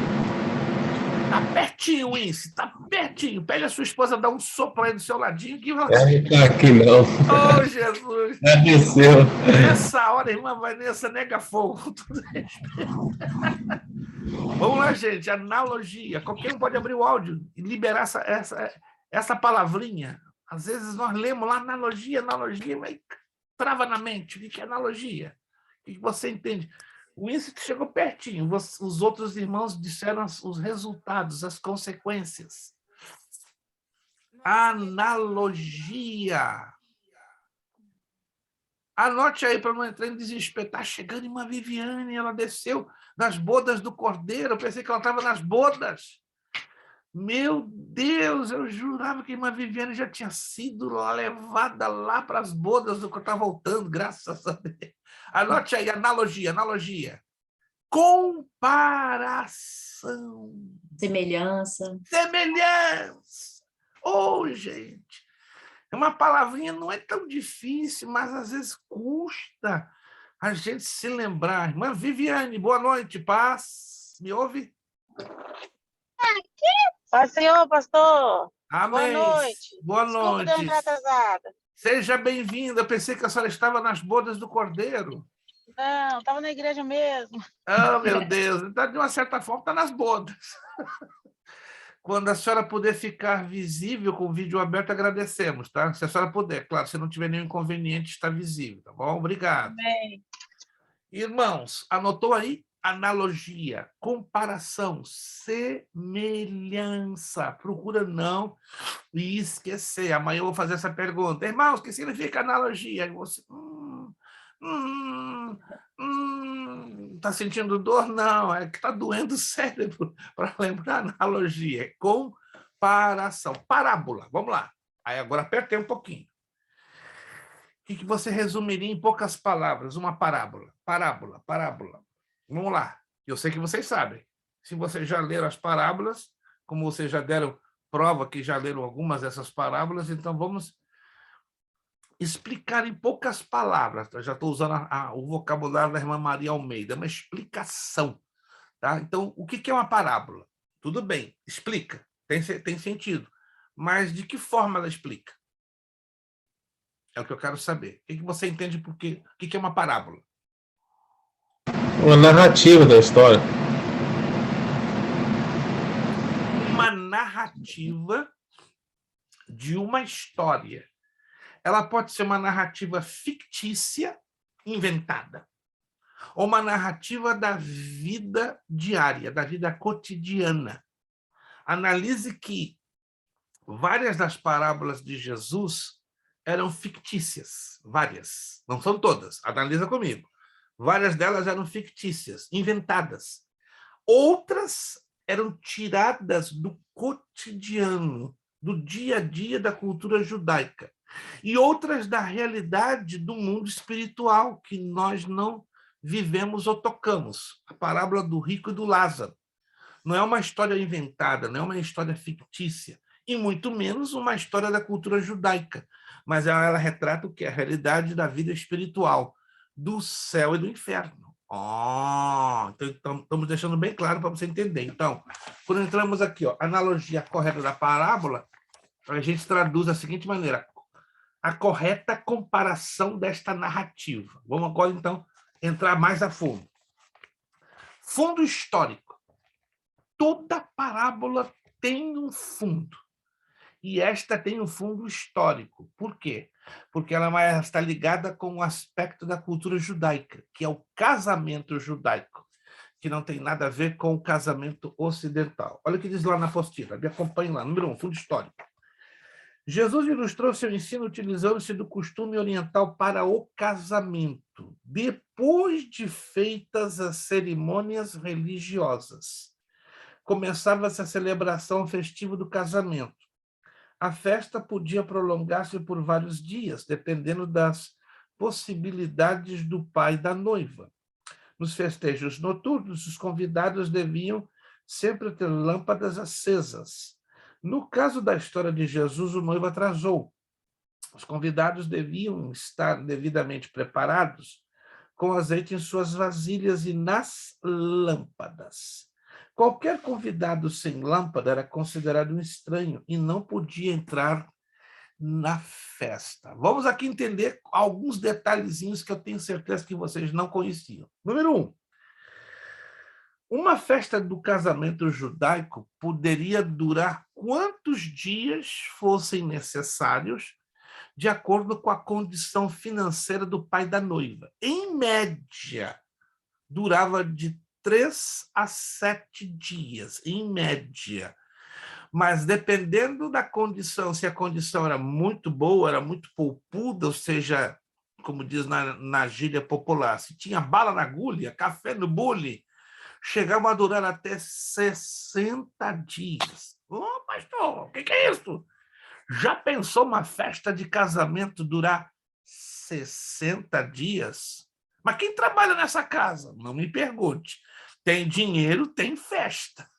Tá pertinho, Wince, tá pertinho. Pede a sua esposa, dá um sopro aí do seu ladinho. Que Não tá aqui, não. Oh, Jesus! Já desceu. Nessa hora, irmã Vanessa nega fogo, com todo respeito. Vamos lá, gente, analogia. Qualquer um pode abrir o áudio e liberar essa palavrinha. Às vezes nós lemos lá analogia, mas trava na mente. O que é analogia? O que você entende? O Wince chegou pertinho. Os outros irmãos disseram os resultados, as consequências. Analogia. Anote aí para não entrar em desespero. Está chegando irmã Viviane, ela desceu nas bodas do Cordeiro. Eu pensei que ela estava nas bodas. Meu Deus, eu jurava que a irmã Viviane já tinha sido levada lá para as bodas do que está voltando, graças a Deus. Anote aí, analogia. Comparação. Semelhança. Oh, gente. É uma palavrinha, não é tão difícil, mas às vezes custa a gente se lembrar. Irmã Viviane, boa noite, paz. Me ouve? Paz, Senhor, pastor. Amém. Boa noite. Boa Desculpa noite. ter entrado atrasada. Seja bem-vinda. Eu pensei que a senhora estava nas bodas do Cordeiro. Não, estava na igreja mesmo. Oh, meu Deus. Então, de uma certa forma, está nas bodas. Quando a senhora puder ficar visível com o vídeo aberto, agradecemos, tá? Se a senhora puder, claro, se não tiver nenhum inconveniente, está visível, tá bom? Obrigado. Amém. Irmãos, anotou aí? Analogia, comparação, semelhança. Procura não esquecer. Amanhã eu vou fazer essa pergunta. Irmãos, o que significa analogia? Aí você... Tá sentindo dor? Não, é que está doendo o cérebro para lembrar analogia. Comparação. Parábola, vamos lá. Aí agora apertei um pouquinho. O que você resumiria em poucas palavras? Uma parábola. Parábola. Vamos lá. Eu sei que vocês sabem. Se vocês já leram as parábolas, como vocês já deram prova que já leram algumas dessas parábolas, então vamos explicar em poucas palavras. Eu já estou usando o vocabulário da irmã Maria Almeida, uma explicação. Tá? Então, o que é uma parábola? Tudo bem, explica, tem sentido. Mas de que forma ela explica? É o que eu quero saber. O que você entende por quê? O que é uma parábola? Uma narrativa da história. Uma narrativa de uma história. Ela pode ser uma narrativa fictícia, inventada, ou uma narrativa da vida diária, da vida cotidiana. Analise que várias das parábolas de Jesus eram fictícias, várias, não são todas, analisa comigo. Várias delas eram fictícias, inventadas. Outras eram tiradas do cotidiano, do dia a dia da cultura judaica. E outras da realidade do mundo espiritual, que nós não vivemos ou tocamos. A parábola do rico e do Lázaro. Não é uma história inventada, não é uma história fictícia, e muito menos uma história da cultura judaica, mas ela retrata o que é a realidade da vida espiritual, do céu e do inferno. Então estamos deixando bem claro para você entender. Então, quando entramos aqui, a analogia correta da parábola, a gente traduz da seguinte maneira: a correta comparação desta narrativa. Vamos agora, então, entrar mais a fundo. Fundo histórico. Toda parábola tem um fundo. E esta tem um fundo histórico. Por quê? Porque ela está ligada com o aspecto da cultura judaica, que é o casamento judaico, que não tem nada a ver com o casamento ocidental. Olha o que diz lá na apostila, me acompanhe lá. Número 1, fundo histórico. Jesus ilustrou seu ensino utilizando-se do costume oriental para o casamento, depois de feitas as cerimônias religiosas. Começava-se a celebração festiva do casamento. A festa podia prolongar-se por vários dias, dependendo das possibilidades do pai da noiva. Nos festejos noturnos, os convidados deviam sempre ter lâmpadas acesas. No caso da história de Jesus, o noivo atrasou. Os convidados deviam estar devidamente preparados, com azeite em suas vasilhas e nas lâmpadas. Qualquer convidado sem lâmpada era considerado um estranho e não podia entrar na festa. Vamos aqui entender alguns detalhezinhos que eu tenho certeza que vocês não conheciam. Número 1. Uma festa do casamento judaico poderia durar quantos dias fossem necessários, de acordo com a condição financeira do pai da noiva. Em média, durava de 3 a 7 dias, em média. Mas dependendo da condição, se a condição era muito boa, era muito poupuda, ou seja, como diz na gíria popular, se tinha bala na agulha, café no bule, chegava a durar até 60 dias. Ô, pastor, o que é isso? Já pensou uma festa de casamento durar 60 dias? Mas quem trabalha nessa casa? Não me pergunte. Tem dinheiro, tem festa.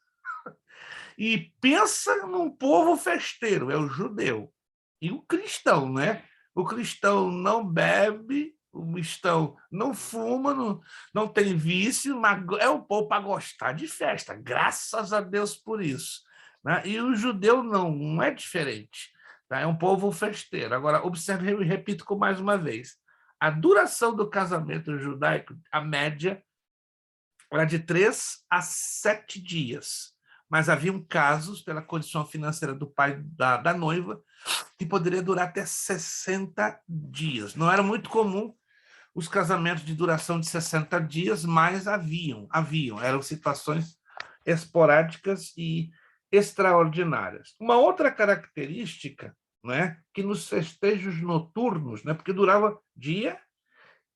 E pensa num povo festeiro, é o judeu. E o cristão, né? O cristão não bebe, o cristão não fuma, não tem vício, mas é um povo para gostar de festa. Graças a Deus por isso. Né? E o judeu não é diferente. Tá? É um povo festeiro. Agora, observe e repito com mais uma vez. A duração do casamento judaico, a média, era de 3 a 7 dias. Mas haviam casos, pela condição financeira do pai da noiva, que poderia durar até 60 dias. Não era muito comum os casamentos de duração de 60 dias, mas haviam. Eram situações esporádicas e extraordinárias. Uma outra característica, né, que nos festejos noturnos, né, porque durava dia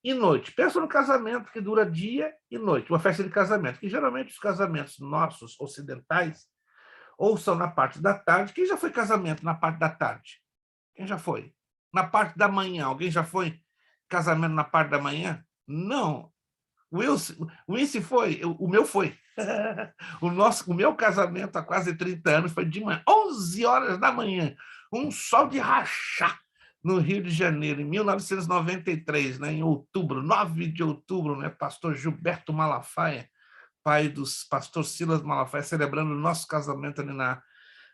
e noite. Pensa no casamento que dura dia e noite, uma festa de casamento, que geralmente os casamentos nossos, ocidentais, ou são na parte da tarde. Quem já foi casamento na parte da tarde? Quem já foi? Na parte da manhã, alguém já foi casamento na parte da manhã? Não. O Wilson foi, o meu foi. O meu casamento há quase 30 anos foi de manhã, 11 horas da manhã, um sol de rachar no Rio de Janeiro, em 1993, né, em outubro, 9 de outubro, né, pastor Gilberto Malafaia, pai dos pastor Silas Malafaia, celebrando o nosso casamento ali na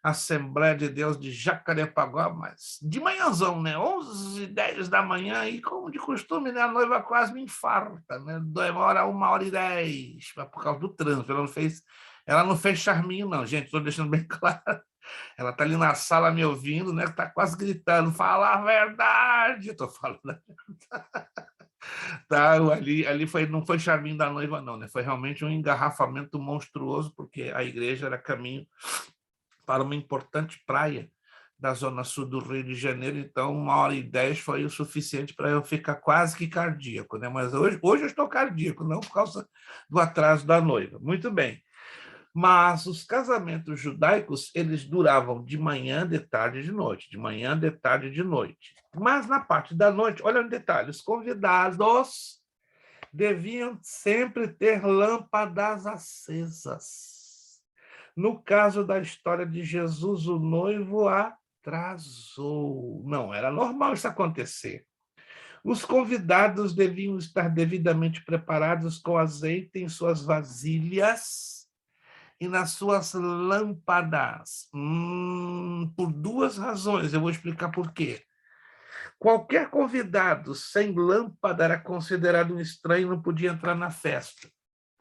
Assembleia de Deus de Jacarepaguá, mas de manhãzão, né? 11h10 da manhã, e como de costume, né? A noiva quase me infarta, né? Demora 1h10, por causa do trânsito. Ela não fez charminho, não, gente, estou deixando bem claro. Ela está ali na sala me ouvindo, né? Está quase gritando, fala a verdade. Estou falando. Tá, ali não foi charminho da noiva, não, né? Foi realmente um engarrafamento monstruoso, porque a igreja era caminho para uma importante praia da zona sul do Rio de Janeiro, então 1h10 foi o suficiente para eu ficar quase que cardíaco, né? Mas hoje eu estou cardíaco, não por causa do atraso da noiva. Muito bem. Mas os casamentos judaicos, eles duravam de manhã, de tarde e de noite, de manhã, de tarde e de noite. Mas na parte da noite, olha um detalhe, os convidados deviam sempre ter lâmpadas acesas. No caso da história de Jesus, o noivo atrasou. Não, era normal isso acontecer. Os convidados deviam estar devidamente preparados com azeite em suas vasilhas e nas suas lâmpadas. Por duas razões, eu vou explicar por quê. Qualquer convidado sem lâmpada era considerado um estranho e não podia entrar na festa.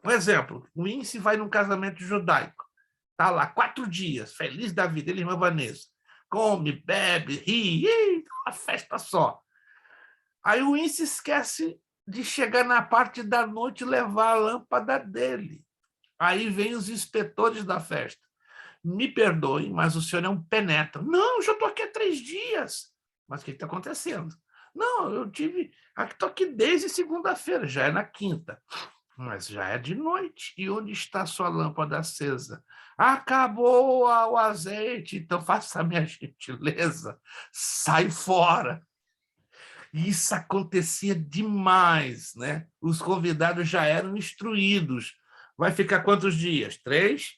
Um exemplo, o Ince vai num casamento judaico. Está lá 4 dias, feliz da vida, ele e irmã Vanessa. Come, bebe, ri, uma festa só. Aí o Ince esquece de chegar na parte da noite e levar a lâmpada dele. Aí vem os inspetores da festa. Me perdoem, mas o senhor é um penetra. Não, já estou aqui há 3 dias. Mas o que está acontecendo? Não, estou aqui desde segunda-feira, já é na quinta. Mas já é de noite. E onde está sua lâmpada acesa? Acabou o azeite, então faça a minha gentileza, sai fora. E isso acontecia demais, né? Os convidados já eram instruídos. Vai ficar quantos dias? 3,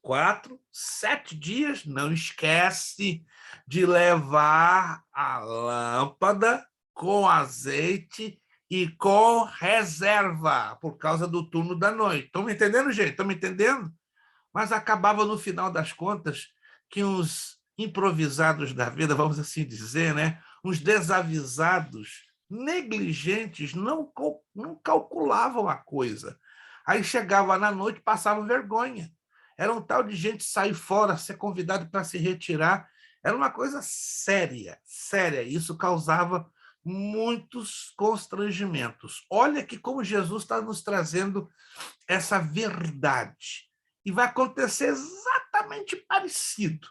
4, 7 dias? Não esquece de levar a lâmpada com azeite e com reserva, por causa do turno da noite. Estão me entendendo, gente? Estão me entendendo? Mas acabava, no final das contas, que uns improvisados da vida, vamos assim dizer, né? Uns desavisados, negligentes, não calculavam a coisa. Aí chegava na noite, passavam vergonha. Era um tal de gente sair fora, ser convidado para se retirar. Era uma coisa séria, séria. Isso causava muitos constrangimentos. Olha que como Jesus está nos trazendo essa verdade. E vai acontecer exatamente parecido.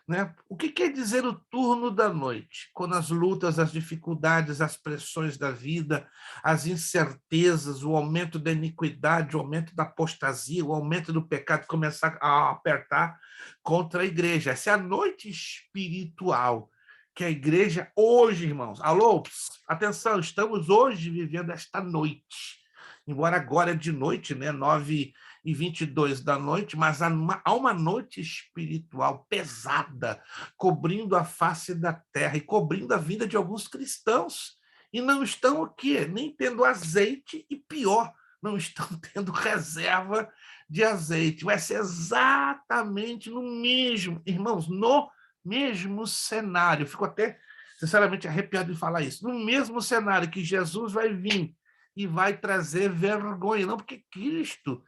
Né? O que quer dizer o turno da noite? Quando as lutas, as dificuldades, as pressões da vida, as incertezas, o aumento da iniquidade, o aumento da apostasia, o aumento do pecado começar a apertar contra a igreja. Essa é a noite espiritual que a igreja hoje, irmãos, alô, atenção, estamos hoje vivendo esta noite. Embora agora é de noite, né, 9h22 da noite, mas há uma noite espiritual pesada, cobrindo a face da terra e cobrindo a vida de alguns cristãos. E não estão o quê? Nem tendo azeite e, pior, não estão tendo reserva de azeite. Vai ser exatamente no mesmo, irmãos, no mesmo cenário. Fico até, sinceramente, arrepiado de falar isso. No mesmo cenário que Jesus vai vir e vai trazer vergonha. Não porque Cristo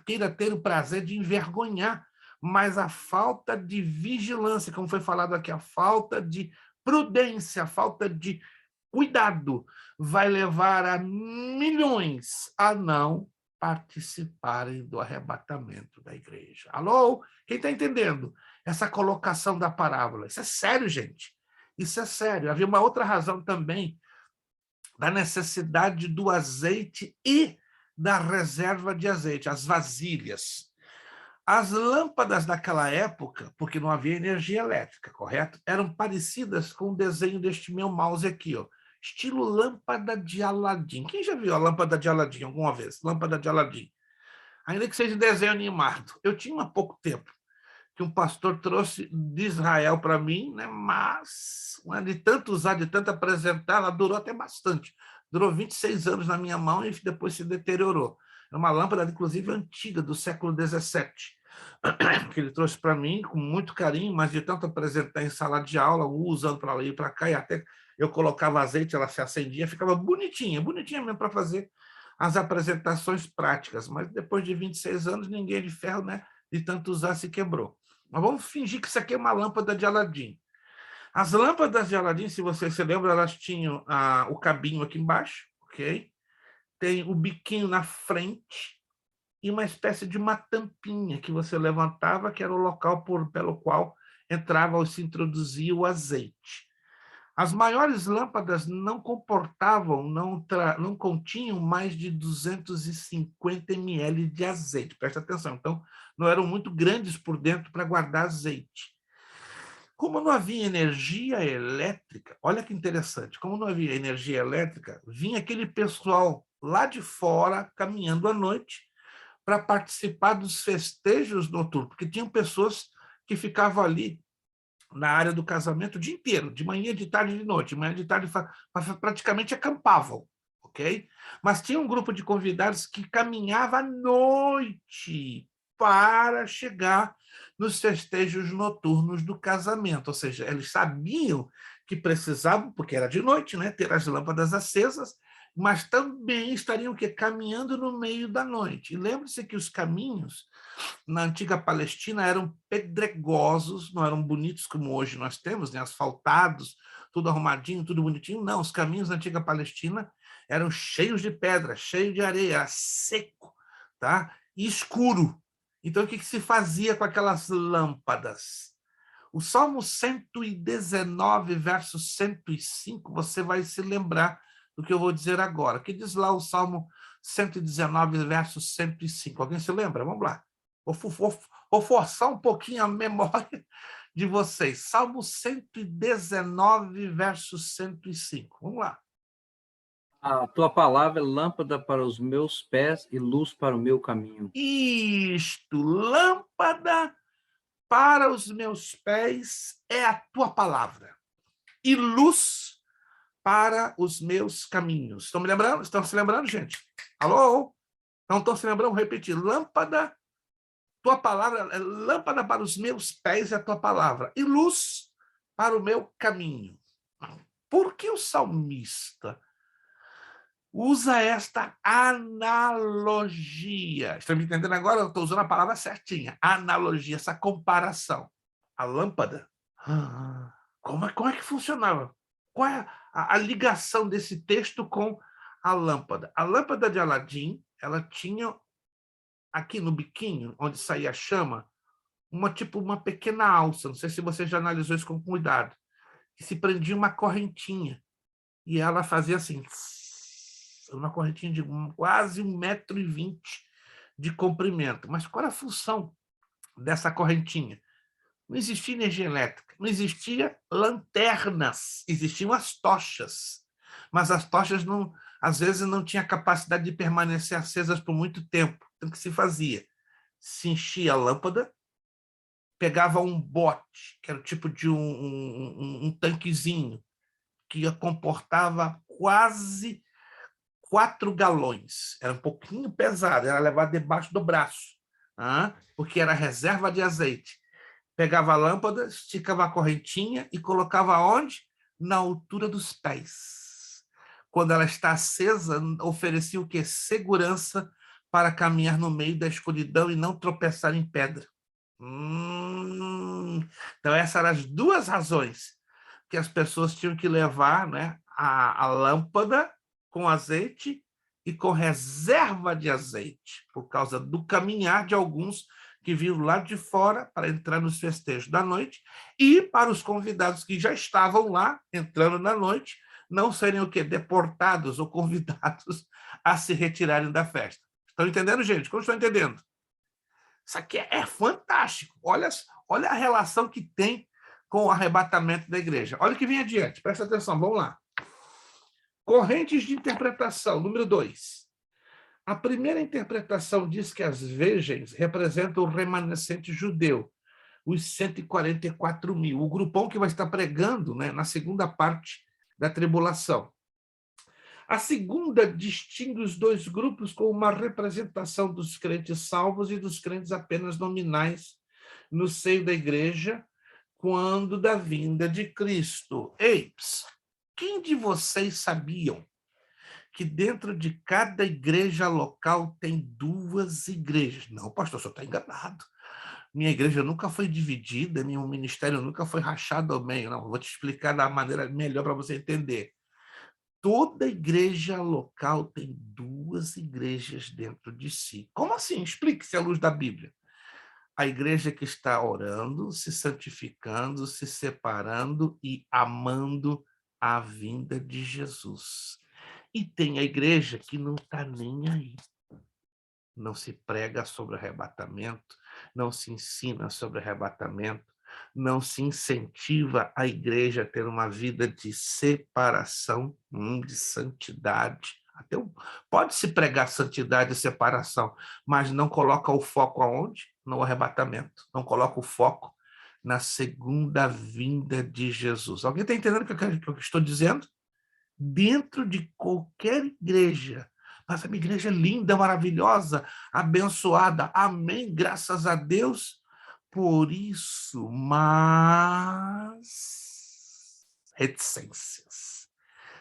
queira ter o prazer de envergonhar, mas a falta de vigilância, como foi falado aqui, a falta de prudência, a falta de cuidado, vai levar a milhões a não participarem do arrebatamento da igreja. Alô? Quem está entendendo essa colocação da parábola? Isso é sério, gente. Isso é sério. Havia uma outra razão também da necessidade do azeite e da reserva de azeite, as vasilhas. As lâmpadas daquela época, porque não havia energia elétrica, correto? Eram parecidas com o desenho deste meu mouse aqui, ó, estilo lâmpada de Aladim. Quem já viu a lâmpada de Aladim alguma vez? Lâmpada de Aladim. ainda que seja desenho animado. Eu tinha há pouco tempo que um pastor trouxe de Israel para mim, né? Mas de tanto usar, de tanto apresentar, ela durou até bastante. Durou 26 anos na minha mão e depois se deteriorou. É uma lâmpada, inclusive, antiga, do século XVII, que ele trouxe para mim com muito carinho, mas de tanto apresentar em sala de aula, usando para lá e para cá, e até eu colocava azeite, ela se acendia, ficava bonitinha, bonitinha mesmo para fazer as apresentações práticas. Mas depois de 26 anos, ninguém de ferro, né, de tanto usar, se quebrou. Mas vamos fingir que isso aqui é uma lâmpada de Aladim. As lâmpadas de Aladim, se vocês se lembram, elas tinham o cabinho aqui embaixo, ok? Tem o biquinho na frente e uma espécie de uma tampinha que você levantava, que era o local pelo qual entrava ou se introduzia o azeite. As maiores lâmpadas não comportavam, não continham mais de 250 ml de azeite. Presta atenção. Então, não eram muito grandes por dentro para guardar azeite. Como não havia energia elétrica, olha que interessante, como não havia energia elétrica, vinha aquele pessoal lá de fora, caminhando à noite, para participar dos festejos noturnos, porque tinham pessoas que ficavam ali na área do casamento o dia inteiro, de manhã, de tarde e de noite. De manhã, de tarde, praticamente acampavam, ok? Mas tinha um grupo de convidados que caminhava à noite para chegar nos festejos noturnos do casamento, ou seja, eles sabiam que precisavam, porque era de noite, né, ter as lâmpadas acesas, mas também estariam caminhando no meio da noite. E lembre-se que os caminhos na antiga Palestina eram pedregosos, não eram bonitos como hoje nós temos, né, asfaltados, tudo arrumadinho, tudo bonitinho. Não, os caminhos na antiga Palestina eram cheios de pedra, cheios de areia, era seco, tá? E escuro. Então, o que se fazia com aquelas lâmpadas? O Salmo 119, verso 105, você vai se lembrar do que eu vou dizer agora. Que diz lá o Salmo 119, verso 105? Alguém se lembra? Vamos lá. Vou forçar um pouquinho a memória de vocês. Salmo 119, verso 105. Vamos lá. A tua palavra é lâmpada para os meus pés e luz para o meu caminho. Isto, lâmpada para os meus pés é a tua palavra, e luz para os meus caminhos. Estão me lembrando? Estão se lembrando, gente? Alô? Não estão se lembrando? Vou repetir. Lâmpada, tua palavra, é lâmpada para os meus pés é a tua palavra, e luz para o meu caminho. Por que o salmista usa esta analogia? Estão me entendendo agora? Eu estou usando a palavra certinha. Analogia, essa comparação. A lâmpada, como é que funcionava? Qual é a ligação desse texto com a lâmpada? A lâmpada de Aladim, ela tinha aqui no biquinho, onde saía a chama, uma pequena alça, não sei se você já analisou isso com cuidado, que se prendia uma correntinha, e ela fazia assim, uma correntinha de quase 1,20 m de comprimento. Mas qual era a função dessa correntinha? Não existia energia elétrica, não existia lanternas, existiam as tochas, mas as tochas às vezes não tinham capacidade de permanecer acesas por muito tempo. Então, o que se fazia? Se enchia a lâmpada, pegava um bote, que era o tipo de um tanquezinho, que comportava quase 4 galões. Era um pouquinho pesado, era levado debaixo do braço, porque era reserva de azeite. Pegava a lâmpada, esticava a correntinha e colocava onde? Na altura dos pés. Quando ela está acesa, oferecia o quê? Segurança para caminhar no meio da escuridão e não tropeçar em pedra. Então, essas eram as duas razões que as pessoas tinham que levar, né, a lâmpada com azeite e com reserva de azeite, por causa do caminhar de alguns que vinham lá de fora para entrar nos festejos da noite, e para os convidados que já estavam lá, entrando na noite, não serem o quê? Deportados ou convidados a se retirarem da festa. Estão entendendo, gente? Como estão entendendo? Isso aqui é fantástico. Olha a relação que tem com o arrebatamento da igreja. Olha o que vem adiante, presta atenção, vamos lá. Correntes de interpretação, número 2. A primeira interpretação diz que as virgens representam o remanescente judeu, os 144 mil, o grupão que vai estar pregando, né, na segunda parte da tribulação. A segunda distingue os dois grupos com uma representação dos crentes salvos e dos crentes apenas nominais no seio da igreja, quando da vinda de Cristo. Eis, quem de vocês sabiam que dentro de cada igreja local tem 2 igrejas? Não, pastor, o senhor está enganado. Minha igreja nunca foi dividida, meu ministério nunca foi rachado ao meio. Não, vou te explicar da maneira melhor para você entender. Toda igreja local tem 2 igrejas dentro de si. Como assim? Explique-se à luz da Bíblia. A igreja que está orando, se santificando, se separando e amando a vinda de Jesus. E tem a igreja que não está nem aí. Não se prega sobre arrebatamento, não se ensina sobre arrebatamento, não se incentiva a igreja a ter uma vida de separação, de santidade. Pode-se pregar santidade e separação, mas não coloca o foco aonde? No arrebatamento. Não coloca o foco na segunda vinda de Jesus. Alguém está entendendo o que eu estou dizendo? Dentro de qualquer igreja, mas a minha igreja é linda, maravilhosa, abençoada, amém, graças a Deus por isso, mas reticências.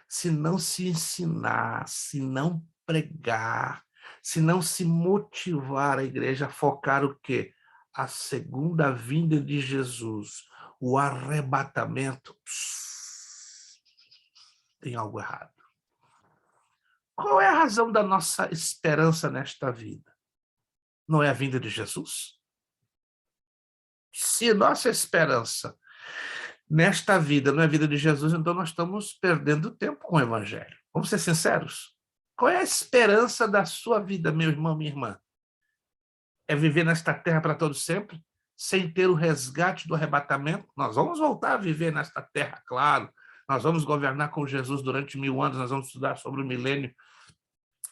Se não se ensinar, se não pregar, se não se motivar a igreja a focar o quê? A segunda vinda de Jesus, o arrebatamento, tem algo errado. Qual é a razão da nossa esperança nesta vida? Não é a vinda de Jesus? Se nossa esperança nesta vida não é a vida de Jesus, então nós estamos perdendo tempo com o Evangelho. Vamos ser sinceros? Qual é a esperança da sua vida, meu irmão, minha irmã? É viver nesta terra para todo sempre, sem ter o resgate do arrebatamento? Nós vamos voltar a viver nesta terra, claro. Nós vamos governar com Jesus durante 1000 anos, nós vamos estudar sobre o milênio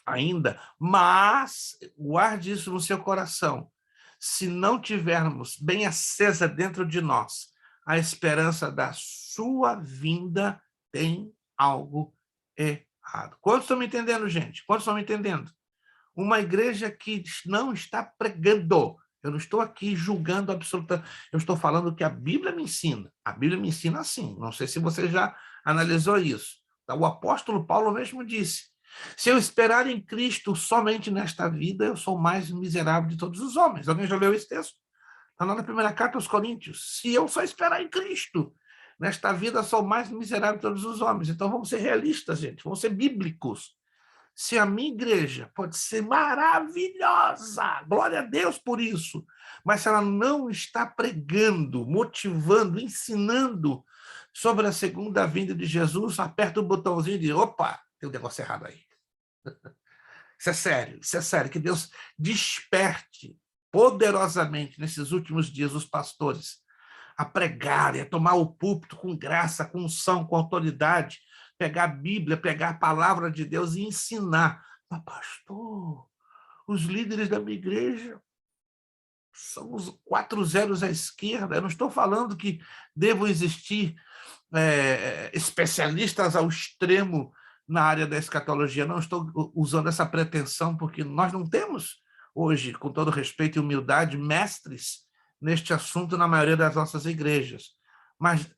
ainda, mas guarde isso no seu coração. Se não tivermos bem acesa dentro de nós a esperança da sua vinda, tem algo errado. Quantos estão me entendendo, gente? Quantos estão me entendendo? Uma igreja que não está pregando. Eu não estou aqui julgando absolutamente. Eu estou falando o que a Bíblia me ensina. A Bíblia me ensina assim. Não sei se você já analisou isso. O apóstolo Paulo mesmo disse: se eu esperar em Cristo somente nesta vida, eu sou o mais miserável de todos os homens. Alguém já leu esse texto? Está lá na primeira carta aos Coríntios. Se eu só esperar em Cristo nesta vida, eu sou o mais miserável de todos os homens. Então vamos ser realistas, gente. Vamos ser bíblicos. Se a minha igreja pode ser maravilhosa, glória a Deus por isso, mas se ela não está pregando, motivando, ensinando sobre a segunda vinda de Jesus, aperta o botãozinho e diz: opa, tem um negócio errado aí. Isso é sério, que Deus desperte poderosamente nesses últimos dias os pastores a pregarem, a tomar o púlpito com graça, com unção, com autoridade, pegar a Bíblia, pegar a palavra de Deus e ensinar. Mas, pastor, os líderes da minha igreja são os 4 zeros à esquerda. Eu não estou falando que devam existir especialistas ao extremo na área da escatologia. Não estou usando essa pretensão, porque nós não temos hoje, com todo respeito e humildade, mestres neste assunto na maioria das nossas igrejas. Mas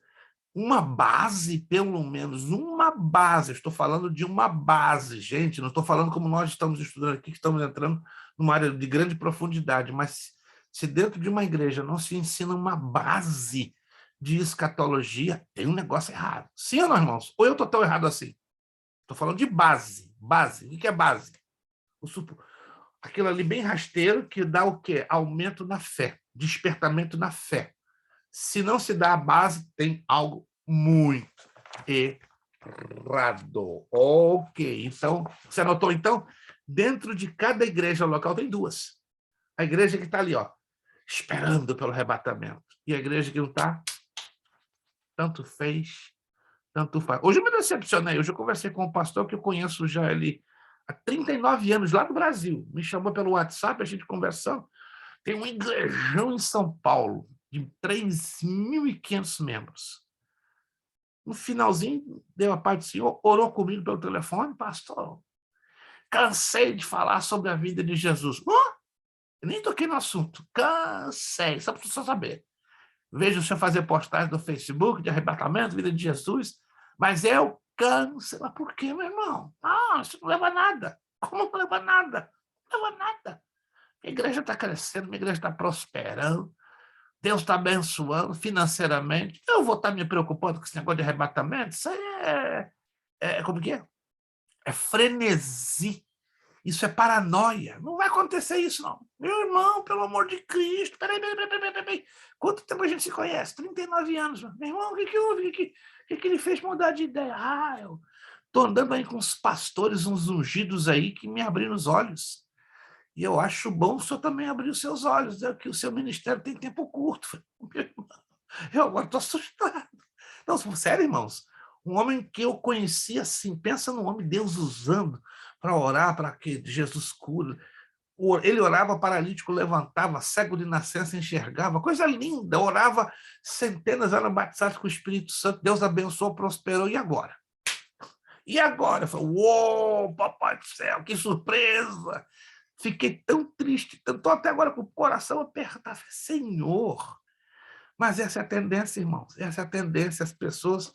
uma base, pelo menos, uma base, estou falando de uma base, gente, não estou falando como nós estamos estudando aqui, que estamos entrando numa área de grande profundidade, mas se dentro de uma igreja não se ensina uma base de escatologia, tem um negócio errado. Sim ou não, irmãos? Ou eu estou tão errado assim? Estou falando de base. Base. O que é base? Aquilo ali bem rasteiro que dá o quê? Aumento na fé, despertamento na fé. Se não se dá a base, tem algo muito errado. Ok, então, você anotou então? Dentro de cada igreja local tem 2. A igreja que está ali, ó, esperando pelo arrebatamento. E a igreja que não está, tanto fez, tanto faz. Hoje eu me decepcionei. Hoje eu conversei com um pastor que eu conheço já ele há 39 anos, lá do Brasil. Me chamou pelo WhatsApp, a gente conversando. Tem um igrejão em São Paulo, de 3.500 membros. No finalzinho, deu a paz do Senhor, orou comigo pelo telefone, pastor, cansei de falar sobre a vida de Jesus. Eu nem toquei no assunto, cansei, só para você saber. Vejo o senhor fazer postagem no Facebook de arrebatamento, vida de Jesus, mas eu cansei. Mas por quê, meu irmão? Isso não leva a nada. Como não leva a nada? Não leva a nada. A igreja está crescendo, a igreja está prosperando, Deus está abençoando financeiramente. Eu vou estar me preocupando com esse negócio de arrebatamento? Isso aí como que é? É frenesi. Isso é paranoia. Não vai acontecer isso, não. Meu irmão, pelo amor de Cristo. Peraí. Quanto tempo a gente se conhece? 39 anos. Meu irmão, o que houve? O que ele fez mudar de ideia? Eu estou andando aí com uns pastores, uns ungidos aí que me abriram os olhos. E eu acho bom o senhor também abrir os seus olhos, que o seu ministério tem tempo curto. Eu agora estou assustado. Não, sério, irmãos. Um homem que eu conheci assim, pensa num homem Deus usando para orar, para que Jesus cure. Ele orava, paralítico levantava, cego de nascença enxergava, coisa linda, orava, centenas eram batizados com o Espírito Santo, Deus abençoou, prosperou, e agora? E agora? Eu falei, uou, papai do céu, que surpresa! Fiquei tão triste, estou até agora com o coração apertado. Senhor! Mas essa é a tendência, irmãos, essa é a tendência, as pessoas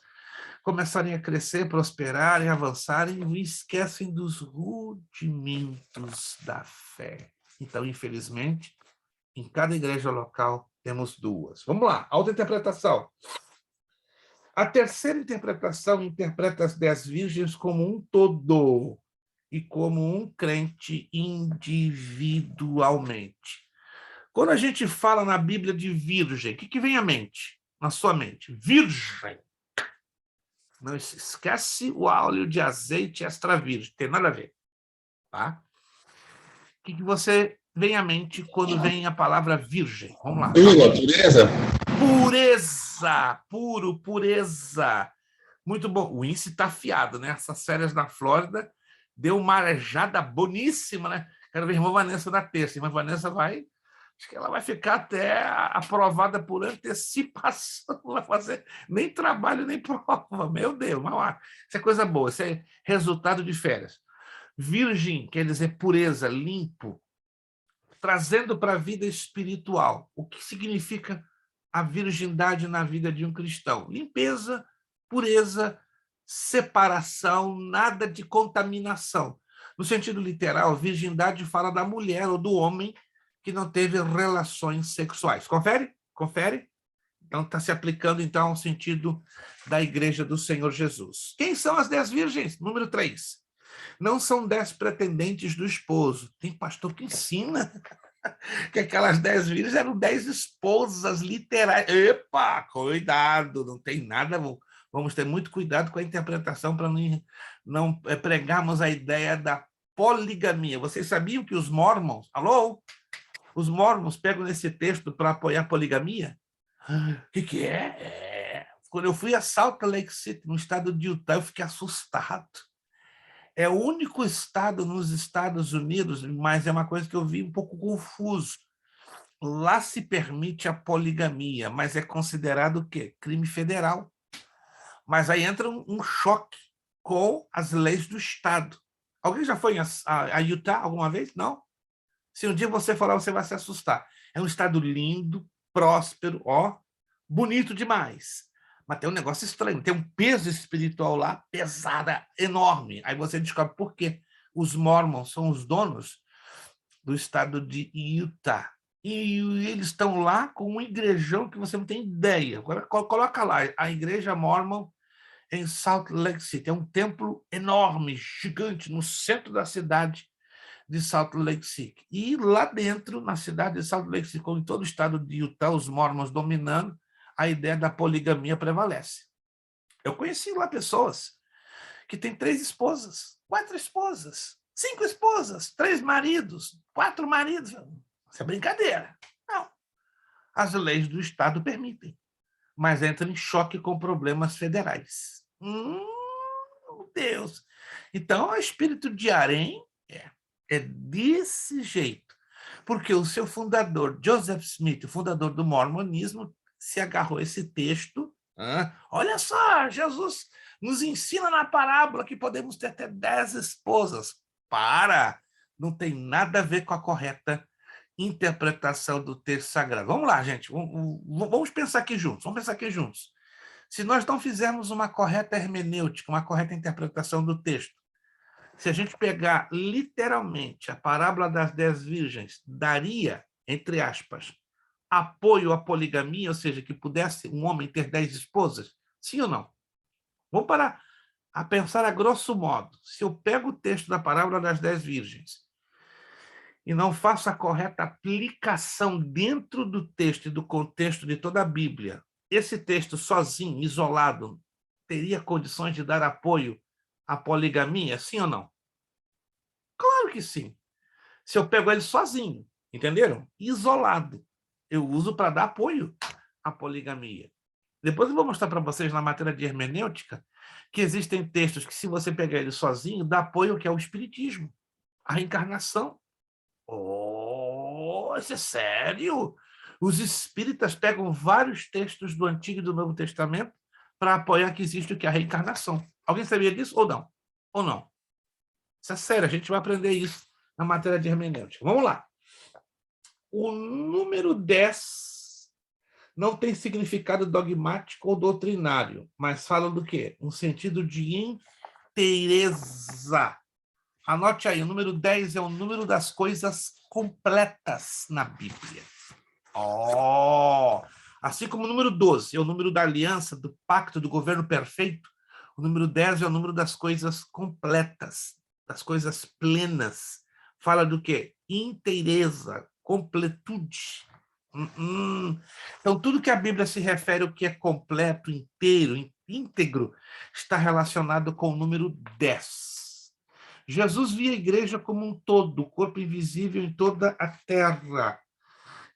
começarem a crescer, prosperarem, avançarem e esquecem dos rudimentos da fé. Então, infelizmente, em cada igreja local temos duas. Vamos lá, autointerpretação. A terceira interpretação interpreta as 10 virgens como um todo e como um crente individualmente. Quando a gente fala na Bíblia de virgem, o que vem à mente? Na sua mente? Virgem. Não esquece o óleo de azeite extra virgem, tem nada a ver. Tá? O que você vem à mente quando vem a palavra virgem? Vamos lá. Pureza? Pureza, pureza. Muito bom. O índice está afiado, né? Essas férias na Flórida deu uma arejada boníssima, né? Quero ver a irmã Vanessa na terça. A irmã Vanessa acho que ela vai ficar até aprovada por antecipação, não vai fazer nem trabalho, nem prova. Meu Deus, mas isso é coisa boa, isso é resultado de férias. Virgem quer dizer pureza, limpo, trazendo para a vida espiritual. O que significa a virgindade na vida de um cristão? Limpeza, pureza, separação, nada de contaminação. No sentido literal, virgindade fala da mulher ou do homem que não teve relações sexuais. Confere? Confere? Então, está se aplicando, então, ao sentido da Igreja do Senhor Jesus. Quem são as 10 virgens? Número 3. Não são 10 pretendentes do esposo. Tem pastor que ensina que aquelas 10 virgens eram 10 esposas literais. Epa, cuidado, não tem nada. Vamos ter muito cuidado com a interpretação para não pregarmos a ideia da poligamia. Vocês sabiam que os mormons... Alô? Os mormons pegam nesse texto para apoiar a poligamia? O que é? Quando eu fui a Salt Lake City, no estado de Utah, eu fiquei assustado. É o único estado nos Estados Unidos, mas é uma coisa que eu vi um pouco confuso. Lá se permite a poligamia, mas é considerado o quê? Crime federal. Mas aí entra um choque com as leis do estado. Alguém já foi a Utah alguma vez? Não? Se um dia você falar, você vai se assustar. É um estado lindo, próspero, bonito demais. Mas tem um negócio estranho, tem um peso espiritual lá, pesada, enorme. Aí você descobre por quê. Os mormons são os donos do estado de Utah. E eles estão lá com um igrejão que você não tem ideia. Agora, coloca lá, a igreja mormon em Salt Lake City. É um templo enorme, gigante, no centro da cidade de Salt Lake City. E lá dentro, na cidade de Salt Lake City, como em todo o estado de Utah, os mormons dominando, a ideia da poligamia prevalece. Eu conheci lá pessoas que têm 3 esposas, 4 esposas, 5 esposas, 3 maridos, 4 maridos. Isso é brincadeira. Não. As leis do estado permitem, mas entra em choque com problemas federais. Meu Deus! Então, o espírito de harém é desse jeito. Porque o seu fundador, Joseph Smith, o fundador do mormonismo, se agarrou a esse texto. Olha só, Jesus nos ensina na parábola que podemos ter até 10 esposas. Para! Não tem nada a ver com a correta interpretação do texto sagrado. Vamos lá, gente. Vamos pensar aqui juntos. Se nós não fizermos uma correta hermenêutica, uma correta interpretação do texto, se a gente pegar literalmente a parábola das 10 virgens, daria, entre aspas, apoio à poligamia, ou seja, que pudesse um homem ter 10 esposas? Sim ou não? Vamos parar a pensar a grosso modo. Se eu pego o texto da parábola das 10 virgens e não faço a correta aplicação dentro do texto e do contexto de toda a Bíblia, esse texto sozinho, isolado, teria condições de dar apoio à poligamia? Sim ou não? Claro que sim. Se eu pego ele sozinho, entenderam? Isolado, eu uso para dar apoio à poligamia. Depois eu vou mostrar para vocês na matéria de hermenêutica que existem textos que, se você pegar ele sozinho, dá apoio ao que é o espiritismo, a reencarnação. Oh, isso é sério? Os espíritas pegam vários textos do Antigo e do Novo Testamento para apoiar que existe o que é a reencarnação. Alguém sabia disso ou não? Ou não? Isso é sério, a gente vai aprender isso na matéria de hermenêutica. Vamos lá. O número 10 não tem significado dogmático ou doutrinário, mas fala do quê? Um sentido de inteireza. Anote aí, o número 10 é o número das coisas completas na Bíblia. Assim como o número 12 é o número da aliança, do pacto, do governo perfeito, o número 10 é o número das coisas completas, das coisas plenas. Fala do quê? Inteireza, completude. Então, tudo que a Bíblia se refere ao que é completo, inteiro, íntegro, está relacionado com o número 10. Jesus via a igreja como um todo, o corpo invisível em toda a terra.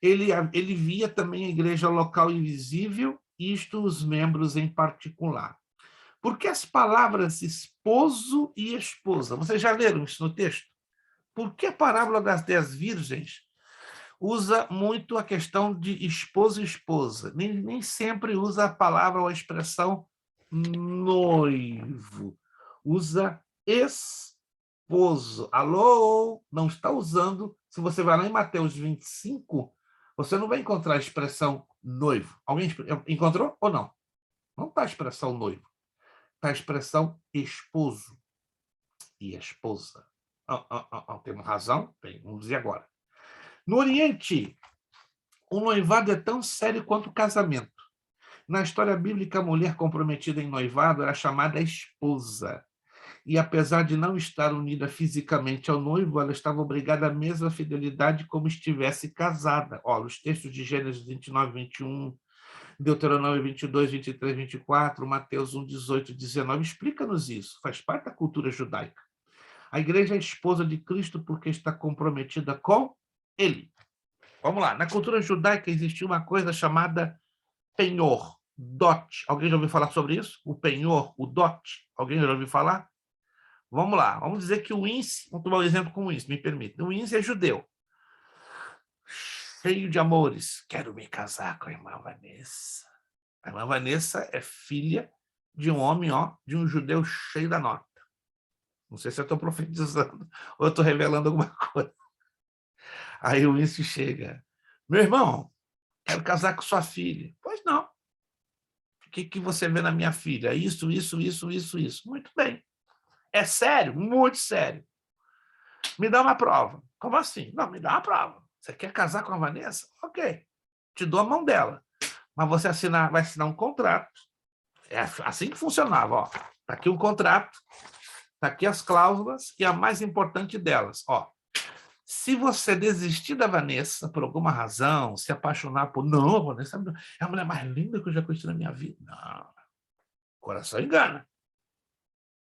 Ele via também a igreja local invisível, isto os membros em particular. Por que as palavras esposo e esposa? Vocês já leram isso no texto? Por que a parábola das 10 virgens usa muito a questão de esposo e esposa? Nem sempre usa a palavra ou a expressão noivo. Usa esposo. Alô? Não está usando. Se você vai lá em Mateus 25, você não vai encontrar a expressão noivo. Alguém encontrou ou não? Não está a expressão noivo. Está a expressão esposo e esposa. Temos razão? Bem, vamos dizer agora. No Oriente, o noivado é tão sério quanto o casamento. Na história bíblica, a mulher comprometida em noivado era chamada esposa. E, apesar de não estar unida fisicamente ao noivo, ela estava obrigada à mesma fidelidade como estivesse casada. Os textos de Gênesis 29, 21, Deuteronômio 22, 23, 24, Mateus 1, 18, 19, explica-nos isso. Faz parte da cultura judaica. A igreja é esposa de Cristo porque está comprometida com ele. Vamos lá. Na cultura judaica existia uma coisa chamada penhor, dote. Alguém já ouviu falar sobre isso? O penhor, o dote. Alguém já ouviu falar? Vamos lá. Vamos dizer que o Ince, vamos tomar um exemplo como isso, me permite. O Ince é judeu. Cheio de amores. Quero me casar com a irmã Vanessa. A irmã Vanessa é filha de um homem, de um judeu cheio da nota. Não sei se eu estou profetizando ou eu estou revelando alguma coisa. Aí o Ince chega. Meu irmão, quero casar com sua filha. Pois não. O que você vê na minha filha? Isso. Muito bem. É sério? Muito sério. Me dá uma prova. Como assim? Não, me dá uma prova. Você quer casar com a Vanessa? Ok. Te dou a mão dela. Mas você vai assinar um contrato. É assim que funcionava. Está aqui um contrato. Está aqui as cláusulas e a mais importante delas. Se você desistir da Vanessa por alguma razão, se apaixonar por... Não, a Vanessa é a mulher mais linda que eu já conheci na minha vida. Não. O coração engana.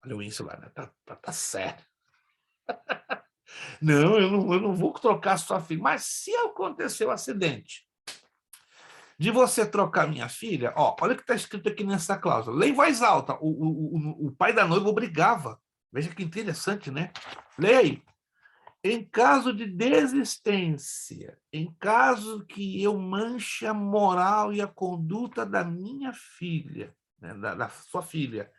Olha o isso lá, né? Tá sério. Não, eu não vou trocar sua filha. Mas se acontecer um acidente de você trocar minha filha, ó, olha o que está escrito aqui nessa cláusula. Lê em voz alta. O pai da noiva obrigava. Veja que interessante, né? Leia aí. Em caso de desistência, em caso que eu manche a moral e a conduta da minha filha, né, da sua filha,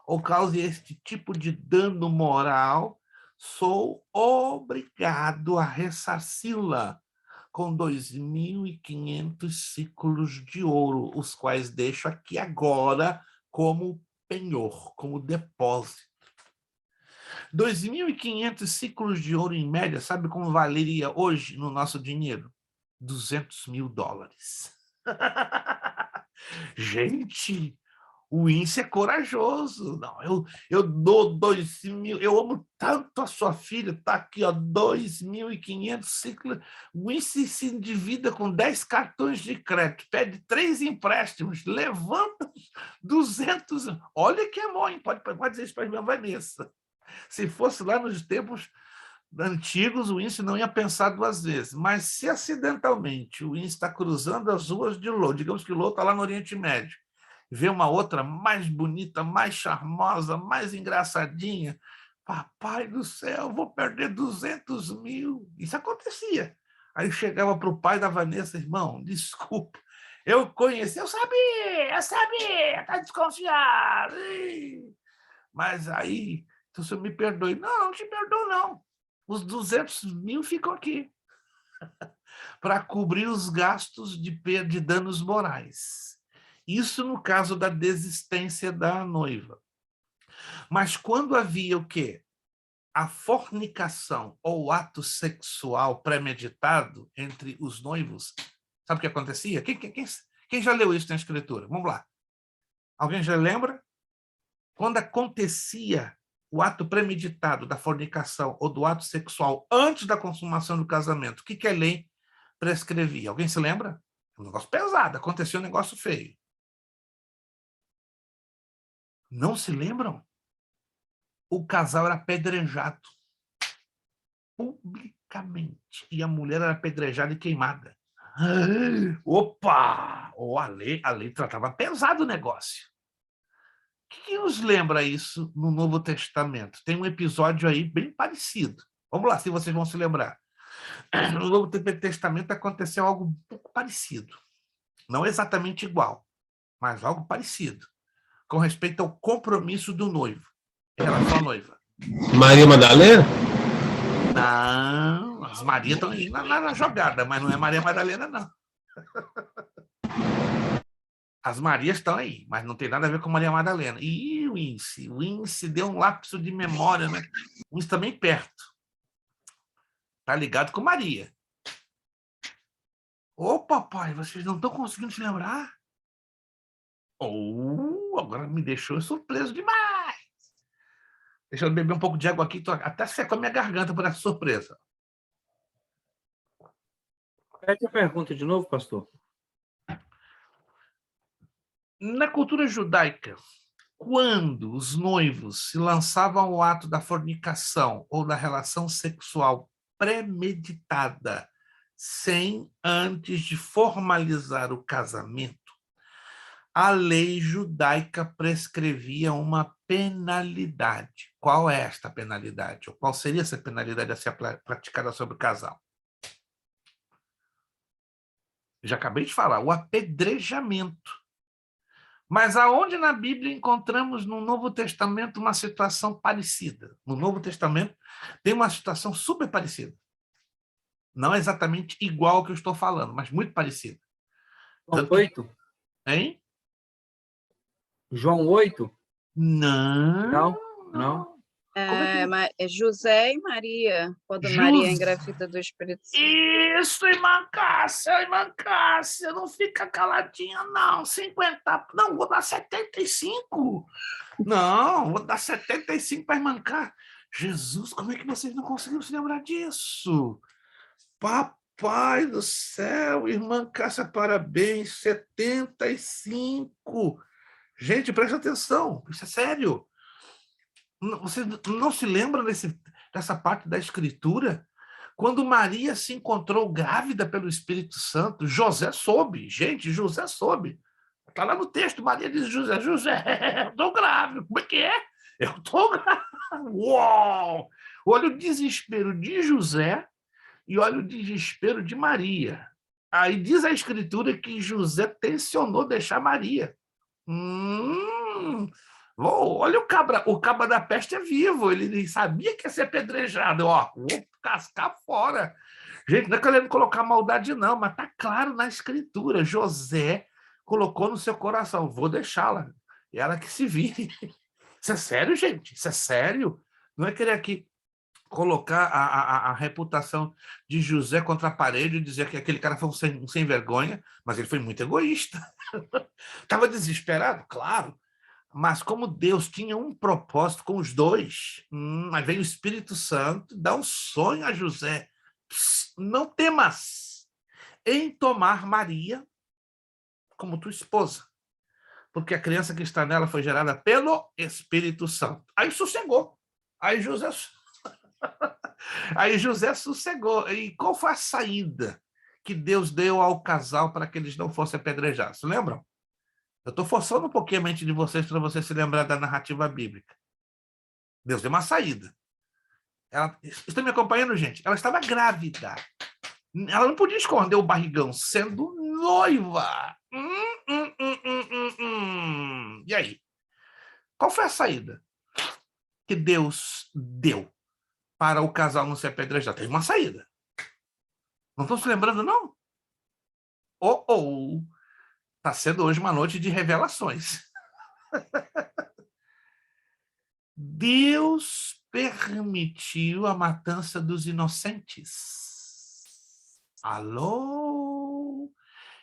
ou cause este tipo de dano moral, sou obrigado a ressarci-la com 2.500 ciclos de ouro, os quais deixo aqui agora como penhor, como depósito. 2.500 ciclos de ouro em média, sabe como valeria hoje no nosso dinheiro? $200.000. Gente, o índice é corajoso. Não, eu dou 2.000, eu amo tanto a sua filha, tá aqui, ó, 2.500 ciclos. O índice se endivida com 10 cartões de crédito, pede 3 empréstimos, levanta 200. Olha que amor, hein? Pode dizer isso para a irmã Vanessa. Se fosse lá nos tempos antigos, o índice não ia pensar 2 vezes. Mas se acidentalmente o índice está cruzando as ruas de Lô, digamos que Lô está lá no Oriente Médio, vê uma outra mais bonita, mais charmosa, mais engraçadinha, papai do céu, vou perder 200.000. Isso acontecia. Aí chegava para o pai da Vanessa, irmão, desculpa, eu conheci, eu sabia, está desconfiado. Mas aí, então você me perdoe. Não te perdoo, não. Os 200.000 ficam aqui para cobrir os gastos de danos morais. Isso no caso da desistência da noiva. Mas quando havia o quê? A fornicação ou ato sexual premeditado entre os noivos, sabe o que acontecia? Quem já leu isso na Escritura? Vamos lá. Alguém já lembra? Quando acontecia o ato premeditado da fornicação ou do ato sexual antes da consumação do casamento, o que a lei prescrevia? Alguém se lembra? Um negócio pesado, aconteceu um negócio feio. Não se lembram? O casal era apedrejado publicamente e a mulher era apedrejada e queimada. Opa! A lei tratava pesado o negócio. O que nos lembra isso no Novo Testamento? Tem um episódio aí bem parecido. Vamos lá, se vocês vão se lembrar. No Novo Testamento aconteceu algo um pouco parecido. Não exatamente igual, mas algo parecido. Com respeito ao compromisso do noivo em relação à noiva. Maria Madalena? Não, as Marias estão aí na jogada, mas não é Maria Madalena, não. As Marias estão aí, mas não tem nada a ver com Maria Madalena. E o índice deu um lapso de memória, né? O índice também perto. Tá ligado com Maria. Ô, papai, vocês não estão conseguindo se lembrar? Agora me deixou surpreso demais. Deixa eu beber um pouco de água aqui, até secou a minha garganta por essa surpresa. Repete a pergunta de novo, pastor. Na cultura judaica, quando os noivos se lançavam ao ato da fornicação ou da relação sexual premeditada, sem antes de formalizar o casamento, a lei judaica prescrevia uma penalidade. Qual é esta penalidade? Ou qual seria essa penalidade a ser praticada sobre o casal? Já acabei de falar, o apedrejamento. Mas aonde na Bíblia encontramos no Novo Testamento uma situação parecida? No Novo Testamento tem uma situação super parecida. Não exatamente igual ao que eu estou falando, mas muito parecida. João 8? Hein? João 8? Não. É José e Maria, quando Maria engravida do Espírito Santo. Isso, irmã Cássia, não fica caladinha, não. 50, não, vou dar 75. Não, vou dar 75 para irmã Cássia. Jesus, como é que vocês não conseguiram se lembrar disso? Papai do céu, irmã Cássia, parabéns, 75. Gente, presta atenção, isso é sério. Você não se lembra dessa parte da Escritura? Quando Maria se encontrou grávida pelo Espírito Santo, José soube. Gente, José soube. Está lá no texto, Maria diz, José, eu estou grávida. Como é que é? Eu estou grávida. Uou! Olha o desespero de José e olha o desespero de Maria. Aí diz a Escritura que José tensionou deixar Maria. Olha o cabra da peste é vivo, ele sabia que ia ser apedrejado. Ó, vou cascar fora. Gente, não é querendo colocar maldade não, mas está claro na Escritura. José colocou no seu coração, vou deixá-la, e ela que se vire. Isso é sério, gente? Isso é sério? Não é querer aqui colocar a reputação de José contra a parede e dizer que aquele cara foi um sem vergonha, mas ele foi muito egoísta. Estava desesperado? Claro. Mas como Deus tinha um propósito com os dois, aí vem o Espírito Santo, dá um sonho a José. Não temas em tomar Maria como tua esposa, porque a criança que está nela foi gerada pelo Espírito Santo. Aí sossegou. Aí José sossegou. E qual foi a saída que Deus deu ao casal para que eles não fossem apedrejados? Lembram? Eu estou forçando um pouquinho a mente de vocês para vocês se lembrar da narrativa bíblica. Deus deu uma saída. Estão me acompanhando, gente? Ela estava grávida. Ela não podia esconder o barrigão, sendo noiva. E aí? Qual foi a saída que Deus deu para o casal não ser apedrejado? Teve uma saída. Não estão se lembrando, não? Está sendo hoje uma noite de revelações. Deus permitiu a matança dos inocentes. Alô?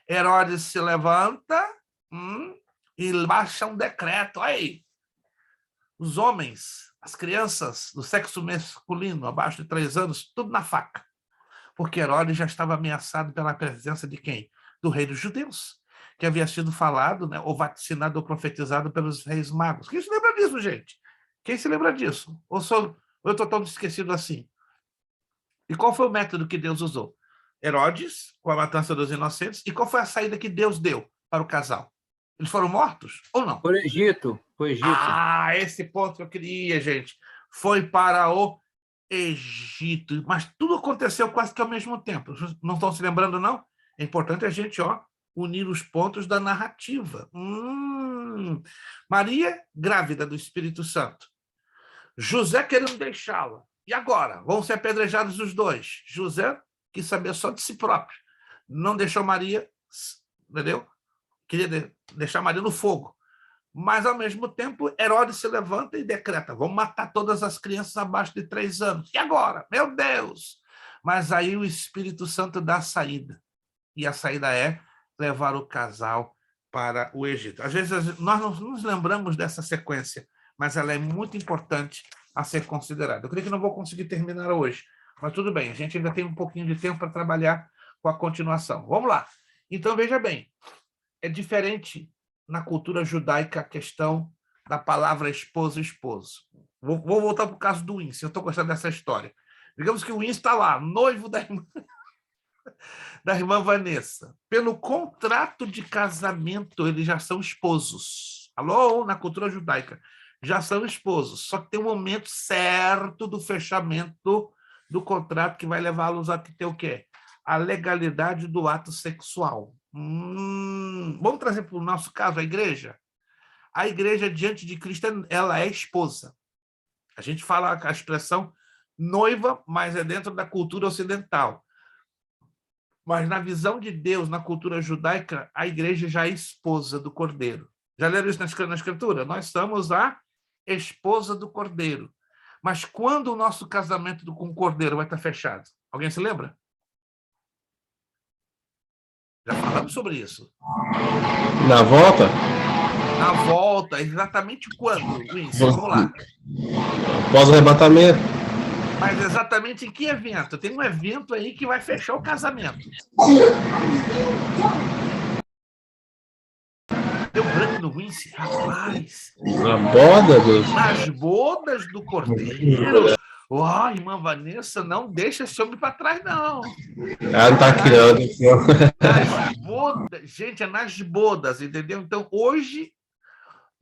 Herodes se levanta e baixa um decreto. Aí, os homens, as crianças do sexo masculino, abaixo de 3 anos, tudo na faca. Porque Herodes já estava ameaçado pela presença de quem? Do rei dos judeus, que havia sido falado, né, ou vaticinado ou profetizado pelos reis magos. Quem se lembra disso, gente? Quem se lembra disso? Ou eu estou tão esquecido assim? E qual foi o método que Deus usou? Herodes, com a matança dos inocentes. E qual foi a saída que Deus deu para o casal? Eles foram mortos ou não? Foi Egito. Esse ponto que eu queria, gente. Foi para o Egito. Mas tudo aconteceu quase que ao mesmo tempo. Não estão se lembrando, não? É importante a gente, unir os pontos da narrativa. Maria, grávida do Espírito Santo. José querendo deixá-la. E agora? Vão ser apedrejados os dois. José quis saber só de si próprio. Não deixou Maria, entendeu? Queria deixar Maria no fogo. Mas, ao mesmo tempo, Herodes se levanta e decreta, vamos matar todas as crianças abaixo de 3 anos. E agora? Meu Deus! Mas aí o Espírito Santo dá a saída. E a saída é levar o casal para o Egito. Às vezes, nós não nos lembramos dessa sequência, mas ela é muito importante a ser considerada. Eu creio que não vou conseguir terminar hoje, mas tudo bem, a gente ainda tem um pouquinho de tempo para trabalhar com a continuação. Vamos lá. Então, veja bem, é diferente na cultura judaica a questão da palavra esposo e esposo. Vou voltar para o caso do Wince, eu estou gostando dessa história. Digamos que o Wince está lá, noivo da irmã Vanessa. Pelo contrato de casamento, eles já são esposos. Alô? Na cultura judaica. Já são esposos. Só que tem um momento certo do fechamento do contrato que vai levá-los a ter o quê? A legalidade do ato sexual. Vamos trazer para o nosso caso a igreja? A igreja, diante de Cristo, ela é esposa. A gente fala a expressão noiva, mas é dentro da cultura ocidental. Mas na visão de Deus, na cultura judaica, a igreja já é esposa do Cordeiro. Já leram isso na Escritura? Nós somos a esposa do Cordeiro. Mas quando o nosso casamento com o Cordeiro vai estar fechado? Alguém se lembra? Já falamos sobre isso. Na volta? Na volta, exatamente quando? Isso, vamos lá. Após o arrebatamento. Mas exatamente em que evento? Tem um evento aí que vai fechar o casamento. Deu branco no Wince, rapaz. Na boda dos... Nas bodas do Cordeiro. Ó, irmã Vanessa, não deixa esse homem para trás, não. Ela não tá criando. Nas bodas, gente, é nas bodas, entendeu? Então, hoje,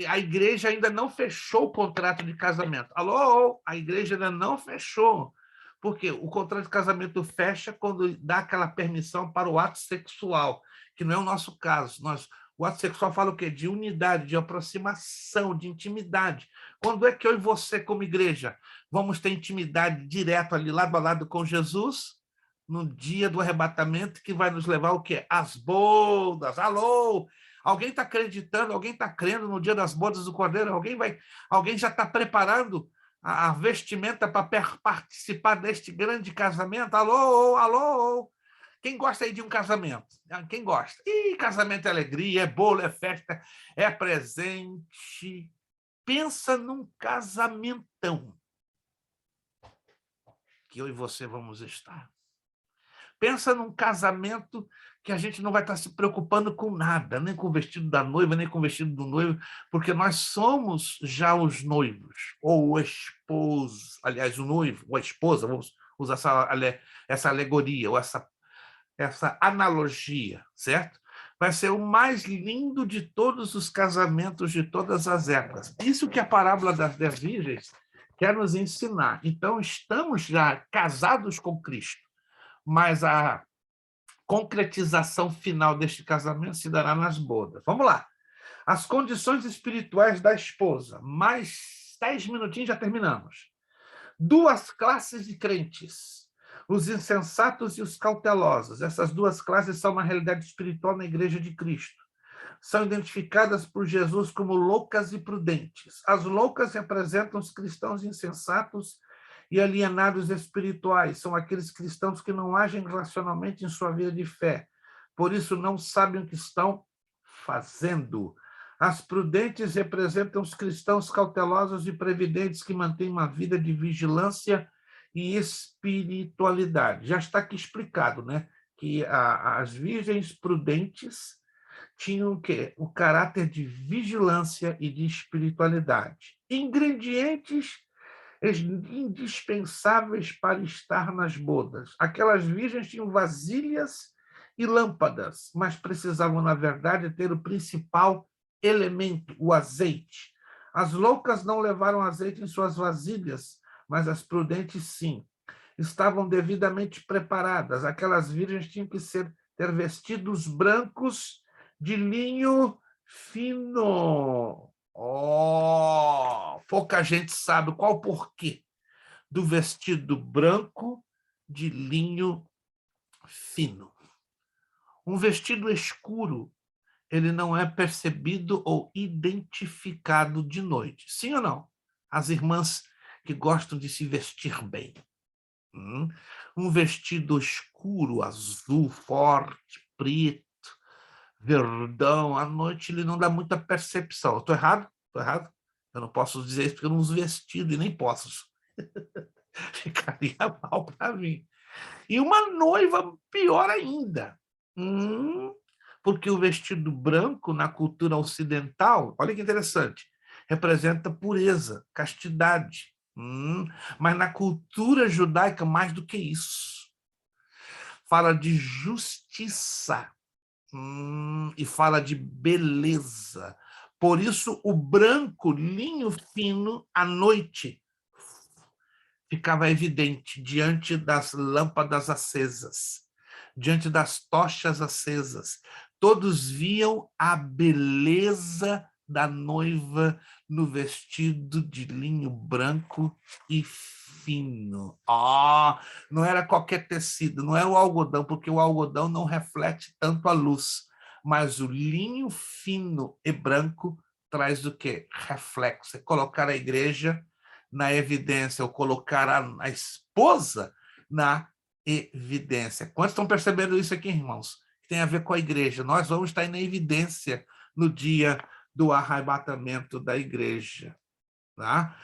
a igreja ainda não fechou o contrato de casamento. Alô? A igreja ainda não fechou. Porque o contrato de casamento fecha quando dá aquela permissão para o ato sexual, que não é o nosso caso. O ato sexual fala o quê? De unidade, de aproximação, de intimidade. Quando é que eu e você, como igreja, vamos ter intimidade direto ali, lado a lado com Jesus? No dia do arrebatamento, que vai nos levar o quê? Às bodas. Alô? Alguém está acreditando? Alguém está crendo no dia das bodas do Cordeiro? Alguém já está preparando a vestimenta para participar deste grande casamento? Alô? Alô? Quem gosta aí de um casamento? Quem gosta? Ih, casamento é alegria, é bolo, é festa, é presente. Pensa num casamentão que eu e você vamos estar. Pensa num casamento que a gente não vai estar se preocupando com nada, nem com o vestido da noiva, nem com o vestido do noivo, porque nós somos já os noivos, ou o esposo, aliás, o noivo, ou a esposa, vamos usar essa alegoria, ou essa analogia, certo? Vai ser o mais lindo de todos os casamentos de todas as épocas. Isso que a parábola das 10 virgens quer nos ensinar. Então, estamos já casados com Cristo, mas a concretização final deste casamento se dará nas bodas. Vamos lá. As condições espirituais da esposa. Mais 10 minutinhos, já terminamos. 2 classes de crentes. Os insensatos e os cautelosos. Essas 2 classes são uma realidade espiritual na Igreja de Cristo. São identificadas por Jesus como loucas e prudentes. As loucas representam os cristãos insensatos e alienados espirituais. São aqueles cristãos que não agem racionalmente em sua vida de fé. Por isso, não sabem o que estão fazendo. As prudentes representam os cristãos cautelosos e previdentes que mantêm uma vida de vigilância e espiritualidade. Já está aqui explicado, né? Que as virgens prudentes tinham o quê? O caráter de vigilância e de espiritualidade. Ingredientes indispensáveis para estar nas bodas. Aquelas virgens tinham vasilhas e lâmpadas, mas precisavam, na verdade, ter o principal elemento, o azeite. As loucas não levaram azeite em suas vasilhas, mas as prudentes sim. Estavam devidamente preparadas. Aquelas virgens tinham que ter vestidos brancos de linho fino. Pouca gente sabe qual o porquê do vestido branco de linho fino. Um vestido escuro, ele não é percebido ou identificado de noite. Sim ou não? As irmãs que gostam de se vestir bem. Um vestido escuro, azul, forte, preto, verdão, à noite ele não dá muita percepção. Estou errado? Estou errado? Eu não posso dizer isso porque eu não uso vestido e nem posso. Ficaria mal para mim. E uma noiva, pior ainda. Porque o vestido branco, na cultura ocidental, olha que interessante, representa pureza, castidade. Mas na cultura judaica, mais do que isso. Fala de justiça. E fala de beleza. Por isso, o branco, linho fino, à noite, ficava evidente diante das lâmpadas acesas, diante das tochas acesas. Todos viam a beleza da noiva no vestido de linho branco e fino. Não era qualquer tecido, não era o algodão, porque o algodão não reflete tanto a luz, mas o linho fino e branco traz o quê? Reflexo. É colocar a igreja na evidência, ou colocar a esposa na evidência. Quantos estão percebendo isso aqui, irmãos? Tem a ver com a igreja. Nós vamos estar na evidência no dia do arrebatamento da igreja. Tá?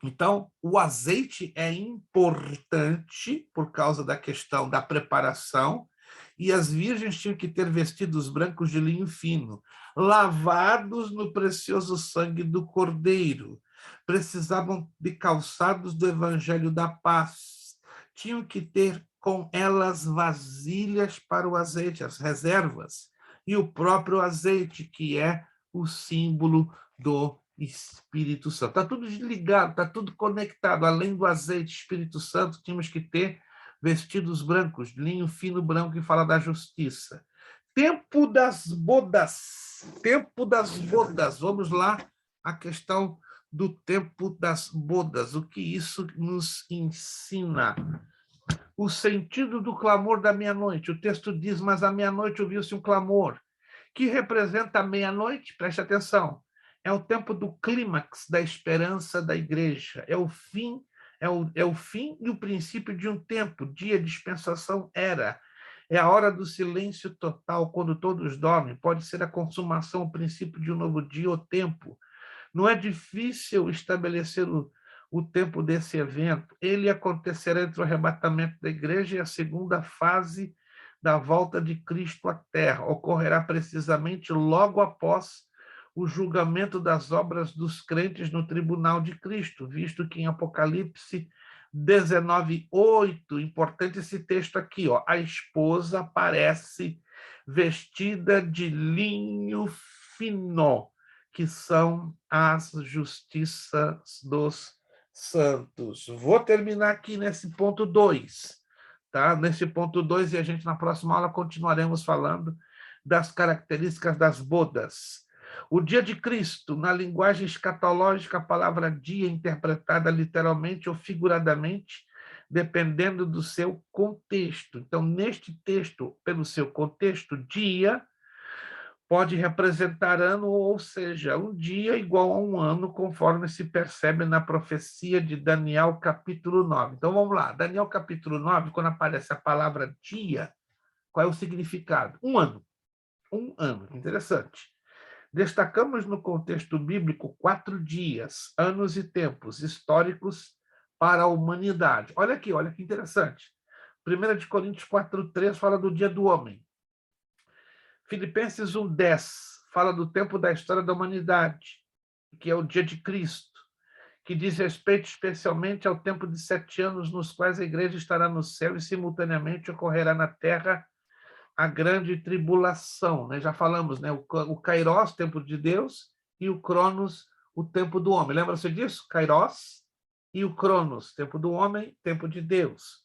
Então, o azeite é importante por causa da questão da preparação, e as virgens tinham que ter vestidos brancos de linho fino, lavados no precioso sangue do Cordeiro. precisavam de calçados do evangelho da paz. Tinham que ter com elas vasilhas para o azeite, as reservas, e o próprio azeite, que é o símbolo do Espírito Santo. Está tudo ligado, está tudo conectado. Além do azeite, Espírito Santo, tínhamos que ter vestidos brancos, linho fino branco, que fala da justiça. Tempo das bodas. Tempo das bodas. Vamos lá, a questão do tempo das bodas. O que isso nos ensina? O sentido do clamor da meia-noite. O texto diz, mas à meia-noite ouviu-se um clamor, que representa a meia-noite, preste atenção, é o tempo do clímax da esperança da igreja, é o fim e o princípio de um tempo, dia, dispensação, era. É a hora do silêncio total, quando todos dormem, pode ser a consumação, o princípio de um novo dia, o tempo. Não é difícil estabelecer o tempo desse evento. Ele acontecerá entre o arrebatamento da igreja e a segunda fase da volta de Cristo à Terra. Ocorrerá precisamente logo após o julgamento das obras dos crentes no tribunal de Cristo, visto que em Apocalipse 19:8, importante esse texto aqui, ó, a esposa aparece vestida de linho fino, que são as justiças dos santos. Vou terminar aqui nesse ponto 2, tá? Nesse ponto 2, e a gente na próxima aula continuaremos falando das características das bodas. O dia de Cristo, na linguagem escatológica, a palavra dia interpretada literalmente ou figuradamente, dependendo do seu contexto. Então, neste texto, pelo seu contexto, dia pode representar ano, ou seja, um dia igual a um ano, conforme se percebe na profecia de Daniel, capítulo 9. Então, vamos lá. Daniel, capítulo 9, quando aparece a palavra dia, qual é o significado? Um ano. Um ano. Interessante. Destacamos no contexto bíblico 4 dias, anos e tempos históricos para a humanidade. Olha aqui, olha que interessante. 1 de Coríntios 4:3 fala do dia do homem. Filipenses 1:10 fala do tempo da história da humanidade, que é o dia de Cristo, que diz respeito especialmente ao tempo de 7 anos nos quais a igreja estará no céu e simultaneamente ocorrerá na terra a grande tribulação, né? Já falamos, né? O Kairos, tempo de Deus, e o Cronos, o tempo do homem. Lembra-se disso? Kairos e o Cronos, tempo do homem, tempo de Deus.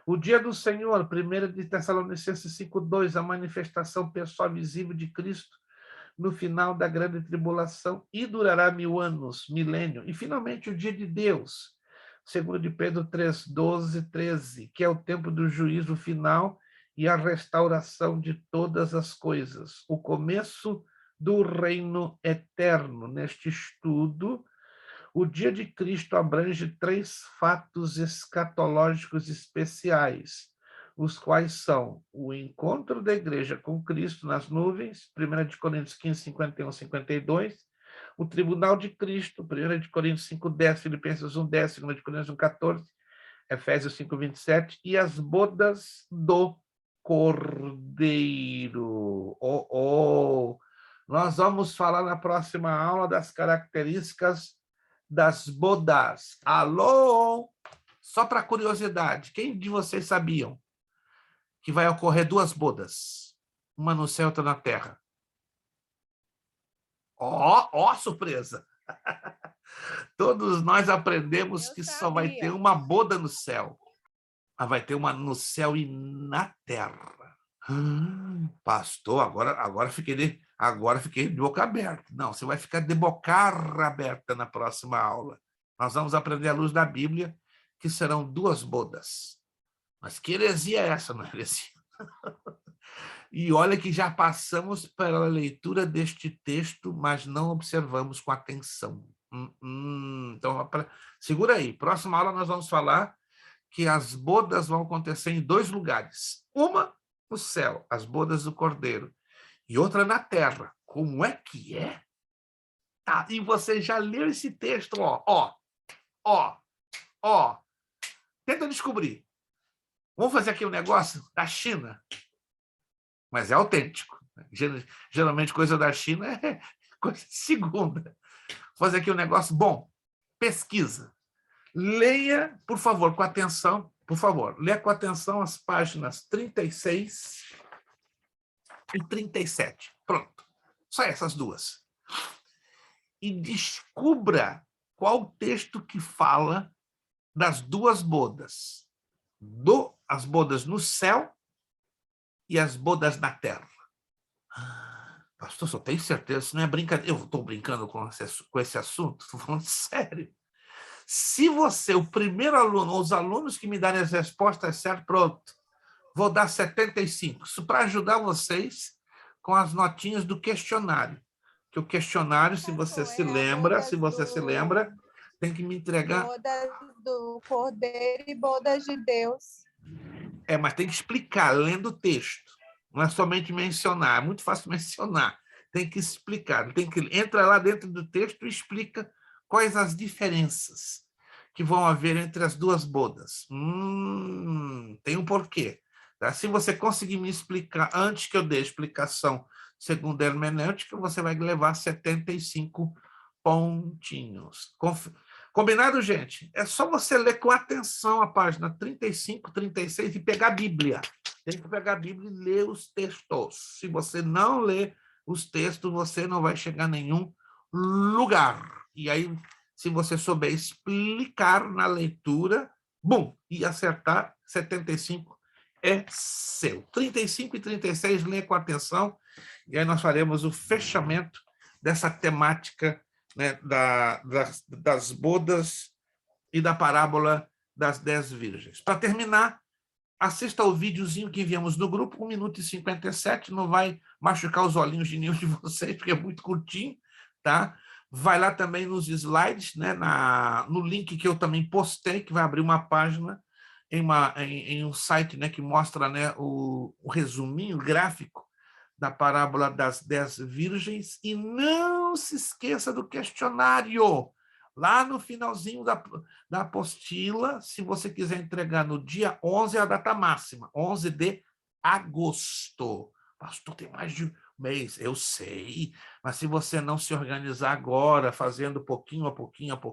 O dia do Senhor, 1 de Tessalonicenses 5:2, a manifestação pessoal visível de Cristo no final da grande tribulação, e durará 1000 anos, milênio. E, finalmente, o dia de Deus, 2 de Pedro 3:12, 13, que é o tempo do juízo final e a restauração de todas as coisas. O começo do reino eterno. Neste estudo, o dia de Cristo abrange 3 fatos escatológicos especiais, os quais são o encontro da igreja com Cristo nas nuvens, 1 de Coríntios 15, 51, 52, o tribunal de Cristo, 1 de Coríntios 5:10, Filipenses 1:10, 2 de Coríntios 1:14, Efésios 5:27, e as bodas do Cordeiro. Nós vamos falar na próxima aula das características das bodas. Alô? Só para curiosidade, quem de vocês sabiam que vai ocorrer 2 bodas? Uma no céu e outra na terra. Ó, surpresa! Todos nós aprendemos que só vai ter uma boda no céu. Mas vai ter uma no céu e na terra. Pastor, agora fiquei de boca aberta. Não, você vai ficar de boca aberta na próxima aula. Nós vamos aprender à luz da Bíblia que serão 2 bodas. Mas que heresia é essa, não é heresia? E olha que já passamos pela leitura deste texto, mas não observamos com atenção. Então, segura aí. Próxima aula nós vamos falar que as bodas vão acontecer em 2 lugares. Uma no céu, as bodas do Cordeiro, e outra na terra. Como é que é? Tá, e você já leu esse texto, ó. Tenta descobrir. Vamos fazer aqui um negócio da China, mas é autêntico. Geralmente coisa da China é coisa segunda. Vou fazer aqui um negócio bom. pesquisa. Leia, por favor, com atenção, por favor, leia com atenção as páginas 36 e 37. Pronto. Só essas duas. E descubra qual o texto que fala das duas bodas. As bodas no céu e as bodas na terra. Pastor, só tenho certeza, isso não é brincadeira. Eu estou brincando com esse assunto, estou falando sério. Se você, o primeiro aluno, ou os alunos que me darem as respostas certas, pronto, vou dar 75. Isso para ajudar vocês com as notinhas do questionário. Que o questionário, se você se lembra, tem que me entregar... Bodas do Cordeiro e bodas de Deus. Mas tem que explicar, lendo o texto. Não é somente mencionar, é muito fácil mencionar. Tem que explicar, entra lá dentro do texto e explica quais as diferenças que vão haver entre as duas bodas. Tem um porquê. Tá? Se você conseguir me explicar antes que eu dê a explicação segundo a hermenêutica, você vai levar 75 pontinhos. Combinado, gente? É só você ler com atenção a página 35, 36 e pegar a Bíblia. Tem que pegar a Bíblia e ler os textos. Se você não ler os textos, você não vai chegar a nenhum lugar. E aí, se você souber explicar na leitura, bum, e acertar, 75 é seu. 35 e 36, leia com atenção, e aí nós faremos o fechamento dessa temática, né, das bodas e da parábola das 10 virgens. Para terminar, assista ao videozinho que enviamos no grupo, 1 minuto e 57, não vai machucar os olhinhos de nenhum de vocês, porque é muito curtinho, tá? Vai lá também nos slides, né, no link que eu também postei, que vai abrir uma página em um site, né, que mostra, né, o resuminho gráfico da parábola das 10 virgens, e não se esqueça do questionário. Lá no finalzinho da apostila, se você quiser entregar no dia 11, é a data máxima, 11 de agosto. Pastor, tem mais de um mês, eu sei, mas se você não se organizar agora, fazendo pouquinho a pouquinho,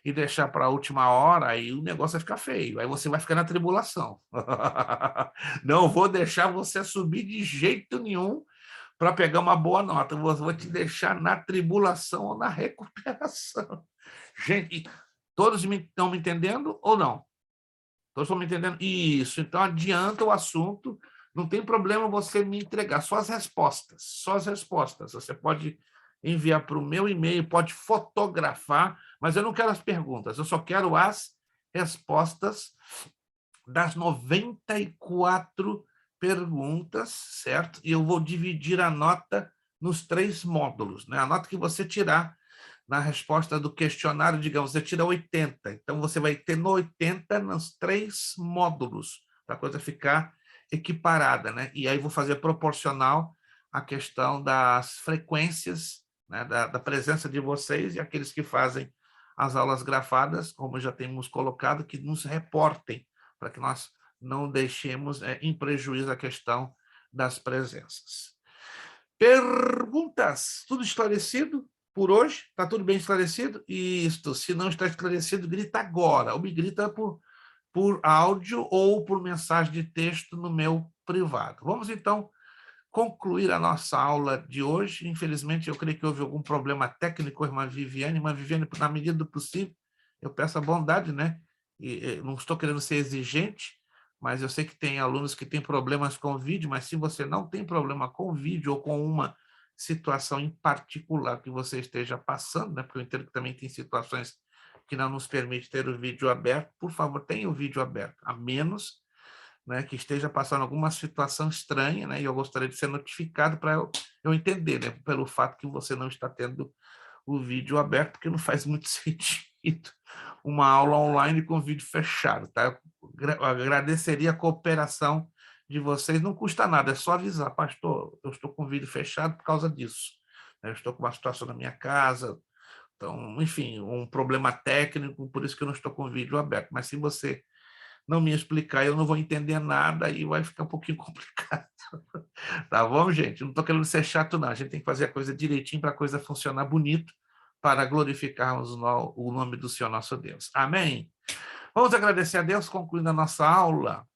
e deixar para a última hora, aí o negócio vai ficar feio, aí você vai ficar na tribulação. Não vou deixar você subir de jeito nenhum para pegar uma boa nota, vou te deixar na tribulação ou na recuperação. Gente, todos estão me entendendo ou não? Todos estão me entendendo? Isso, então adianta o assunto, não tem problema você me entregar, só as respostas. Você pode enviar para o meu e-mail, pode fotografar, mas eu não quero as perguntas, eu só quero as respostas das 94 perguntas, certo? E eu vou dividir a nota nos 3 módulos, né? A nota que você tirar na resposta do questionário, digamos, você tira 80, então você vai ter no 80 nos 3 módulos, para a coisa ficar equiparada, né? E aí vou fazer proporcional a questão das frequências, né, da presença de vocês e aqueles que fazem as aulas grafadas, como já temos colocado, que nos reportem, para que nós não deixemos em prejuízo a questão das presenças. Perguntas? Tudo esclarecido por hoje? Está tudo bem esclarecido? Isto, se não está esclarecido, grita agora, ou me grita por áudio ou por mensagem de texto no meu privado. Vamos, então, concluir a nossa aula de hoje. Infelizmente, eu creio que houve algum problema técnico, irmã Viviane, na medida do possível, eu peço a bondade, né? E não estou querendo ser exigente, mas eu sei que tem alunos que têm problemas com o vídeo, mas se você não tem problema com o vídeo ou com uma situação em particular que você esteja passando, né? Porque eu entendo que também tem situações que não nos permite ter o vídeo aberto, por favor, tenha o vídeo aberto, a menos, né, que esteja passando alguma situação estranha, né, e eu gostaria de ser notificado para eu entender, né, pelo fato que você não está tendo o vídeo aberto, porque não faz muito sentido uma aula online com vídeo fechado, tá? Eu agradeceria a cooperação de vocês, não custa nada, é só avisar, pastor, eu estou com o vídeo fechado por causa disso, né? Eu estou com uma situação na minha casa, então, enfim, um problema técnico, por isso que eu não estou com o vídeo aberto, mas se você não me explicar, eu não vou entender nada e vai ficar um pouquinho complicado. Tá bom, gente? Não estou querendo ser chato, não. A gente tem que fazer a coisa direitinho para a coisa funcionar bonito, para glorificarmos o nome do Senhor nosso Deus. Amém? Vamos agradecer a Deus, concluindo a nossa aula.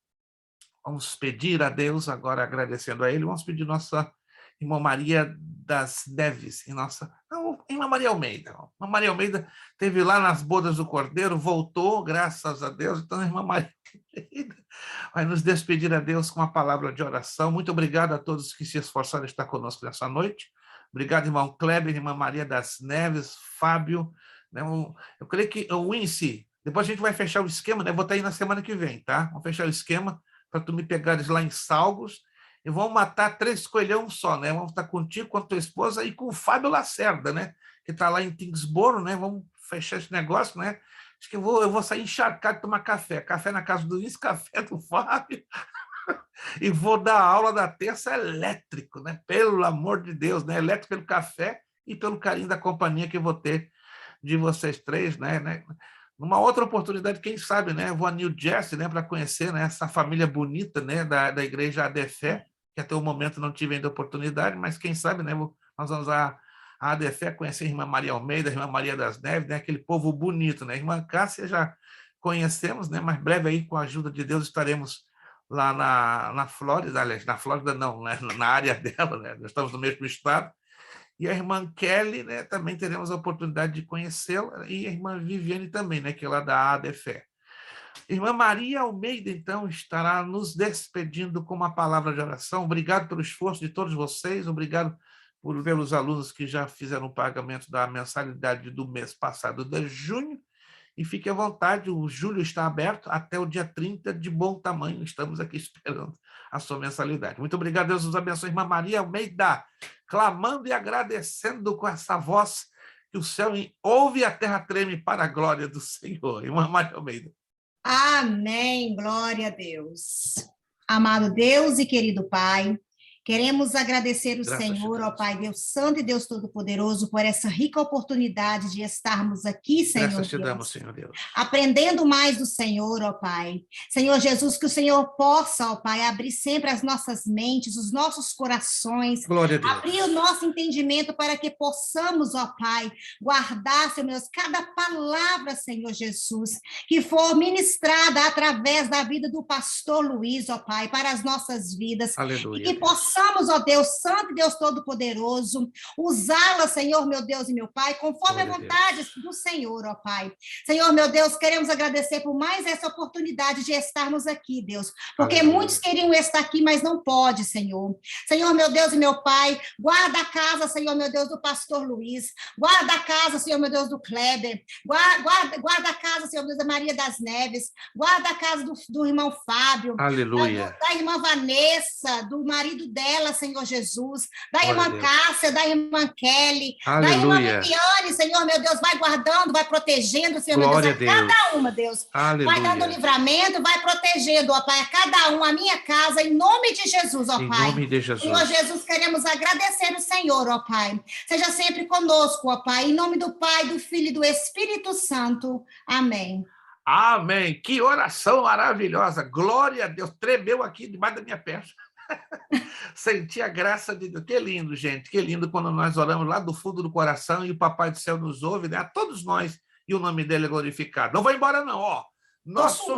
Vamos pedir a Deus, agora agradecendo a Ele, vamos pedir nossa irmã Maria das Neves, irmã Maria Almeida. Irmã Maria Almeida esteve lá nas bodas do Cordeiro, voltou, graças a Deus. Então, a irmã Maria Almeida vai nos despedir a Deus com uma palavra de oração. Muito obrigado a todos que se esforçaram em estar conosco nessa noite. Obrigado, irmão Kleber, irmã Maria das Neves, Fábio. Eu creio que o Wincy, depois a gente vai fechar o esquema, né? Vou estar aí na semana que vem, tá? Vamos fechar o esquema para tu me pegares lá em Salgos. E vamos matar 3 coelhão só, né? Vamos estar contigo, com a tua esposa e com o Fábio Lacerda, né? Que está lá em Kingsborough, né? Vamos fechar esse negócio, né? Acho que eu vou sair encharcado de tomar café. Café na casa do Luiz, café do Fábio. E vou dar aula da terça elétrico, né? Pelo amor de Deus, né? Elétrico pelo café e pelo carinho da companhia que eu vou ter de vocês 3, né? Numa outra oportunidade, quem sabe, né? Eu vou a New Jersey, né? Para conhecer, né? Essa família bonita, né? Da igreja ADFé, que até o momento não tive ainda oportunidade, mas quem sabe, né? Nós vamos a ADFé conhecer a irmã Maria Almeida, a irmã Maria das Neves, né? Aquele povo bonito, né? A irmã Cássia já conhecemos, né? Mas breve aí, com a ajuda de Deus, estaremos lá na Flórida, aliás, na Flórida não, né? Na área dela, né? Nós estamos no mesmo estado. E a irmã Kelly, né? Também teremos a oportunidade de conhecê-la, e a irmã Viviane também, né? Que é lá da ADFé. Irmã Maria Almeida, então, estará nos despedindo com uma palavra de oração. Obrigado pelo esforço de todos vocês, obrigado pelos alunos que já fizeram o pagamento da mensalidade do mês passado de junho, e fique à vontade, o julho está aberto até o dia 30, de bom tamanho, estamos aqui esperando a sua mensalidade. Muito obrigado, Deus nos abençoe. Irmã Maria Almeida, clamando e agradecendo com essa voz que o céu ouve e a terra treme para a glória do Senhor. Irmã Maria Almeida. Amém, glória a Deus. Amado Deus e querido Pai, queremos agradecer o Senhor, ó Pai, Deus Santo e Deus Todo-Poderoso, por essa rica oportunidade de estarmos aqui, Senhor Graças te Deus, damos, Senhor Deus. Aprendendo mais do Senhor, ó Pai. Senhor Jesus, que o Senhor possa, ó Pai, abrir sempre as nossas mentes, os nossos corações, Glória a Deus. abrir o nosso entendimento para que possamos, ó Pai, guardar, Senhor Deus, cada palavra, Senhor Jesus, que for ministrada através da vida do pastor Luiz, ó Pai, para as nossas vidas. Aleluia. E que possamos, ó Deus Santo e Deus Todo-Poderoso, usá-la, Senhor, meu Deus e meu Pai, conforme Glória a vontade do Senhor, ó Pai. Senhor, meu Deus, queremos agradecer por mais essa oportunidade de estarmos aqui, Deus, porque Aleluia. muitos queriam estar aqui, mas não pode, Senhor. Senhor, meu Deus e meu Pai, guarda a casa, Senhor, meu Deus, do pastor Luiz, guarda a casa, Senhor, meu Deus, do Kleber, guarda a casa, Senhor, meu Deus, da Maria das Neves, guarda a casa do irmão Fábio, Aleluia. da irmã Vanessa, do marido dela, Senhor Jesus, da Glória a irmã Deus. Cássia, da irmã Kelly, da irmã Aleluia. Viviane, Senhor, meu Deus, vai guardando, vai protegendo, Senhor, meu Glória Deus, a Deus. cada uma, Deus, vai dando Aleluia. livramento, vai protegendo, ó Pai, a cada um, a minha casa, em nome de Jesus, ó Em Pai. nome de Jesus. Senhor Jesus, queremos agradecer o Senhor, ó Pai. Seja sempre conosco, ó Pai, em nome do Pai, do Filho e do Espírito Santo. Amém. Amém. Que oração maravilhosa. Glória a Deus. Tremeu aqui debaixo da minha perna. Senti a graça de Deus. Que lindo, gente. Que lindo quando nós oramos lá do fundo do coração e o Papai do Céu nos ouve, né? A todos nós. E o nome dele é glorificado. Não vai embora, não. Ó, nosso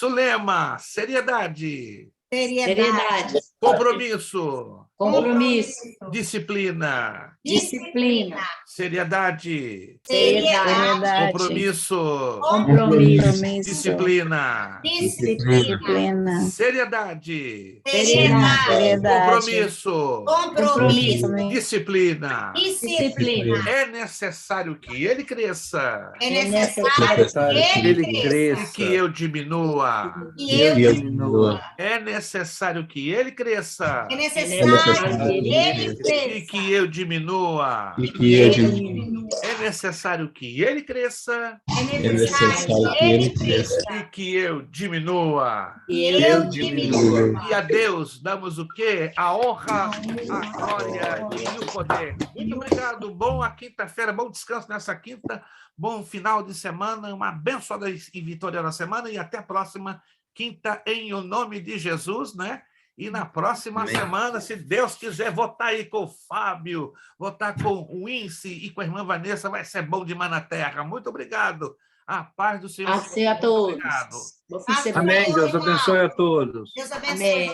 lema, seriedade. Seriedade, Compromisso. compromisso, Disciplina. disciplina, Seriedade. seriedade, Compromisso. compromisso, Disciplina. disciplina, Seriedade. seriedade, Compromisso. Compromisso. Disciplina. disciplina. É necessário que ele cresça É necessário que ele e cresça. que eu diminua. E eu E eu diminua. É necessário que ele cresça É necessário que ele e cresça. que eu diminua. E que eu diminua. É necessário que ele cresça É É necessário que ele cresça. e que eu diminua. E eu diminua. E a Deus damos o quê? A honra, a glória e o poder. Muito obrigado. Boa quinta-feira, bom descanso nessa quinta, bom final de semana, uma abençoada e vitoriosa semana, e até a próxima quinta, em o nome de Jesus, né? E na próxima Amém. semana, se Deus quiser, vou estar aí com o Fábio, vou estar com o Ince e com a irmã Vanessa, vai ser bom demais na terra. Muito obrigado. A paz do Senhor. A todos. Obrigado. Bom fim de semana. Amém. Deus abençoe a todos. Deus abençoe. Amém.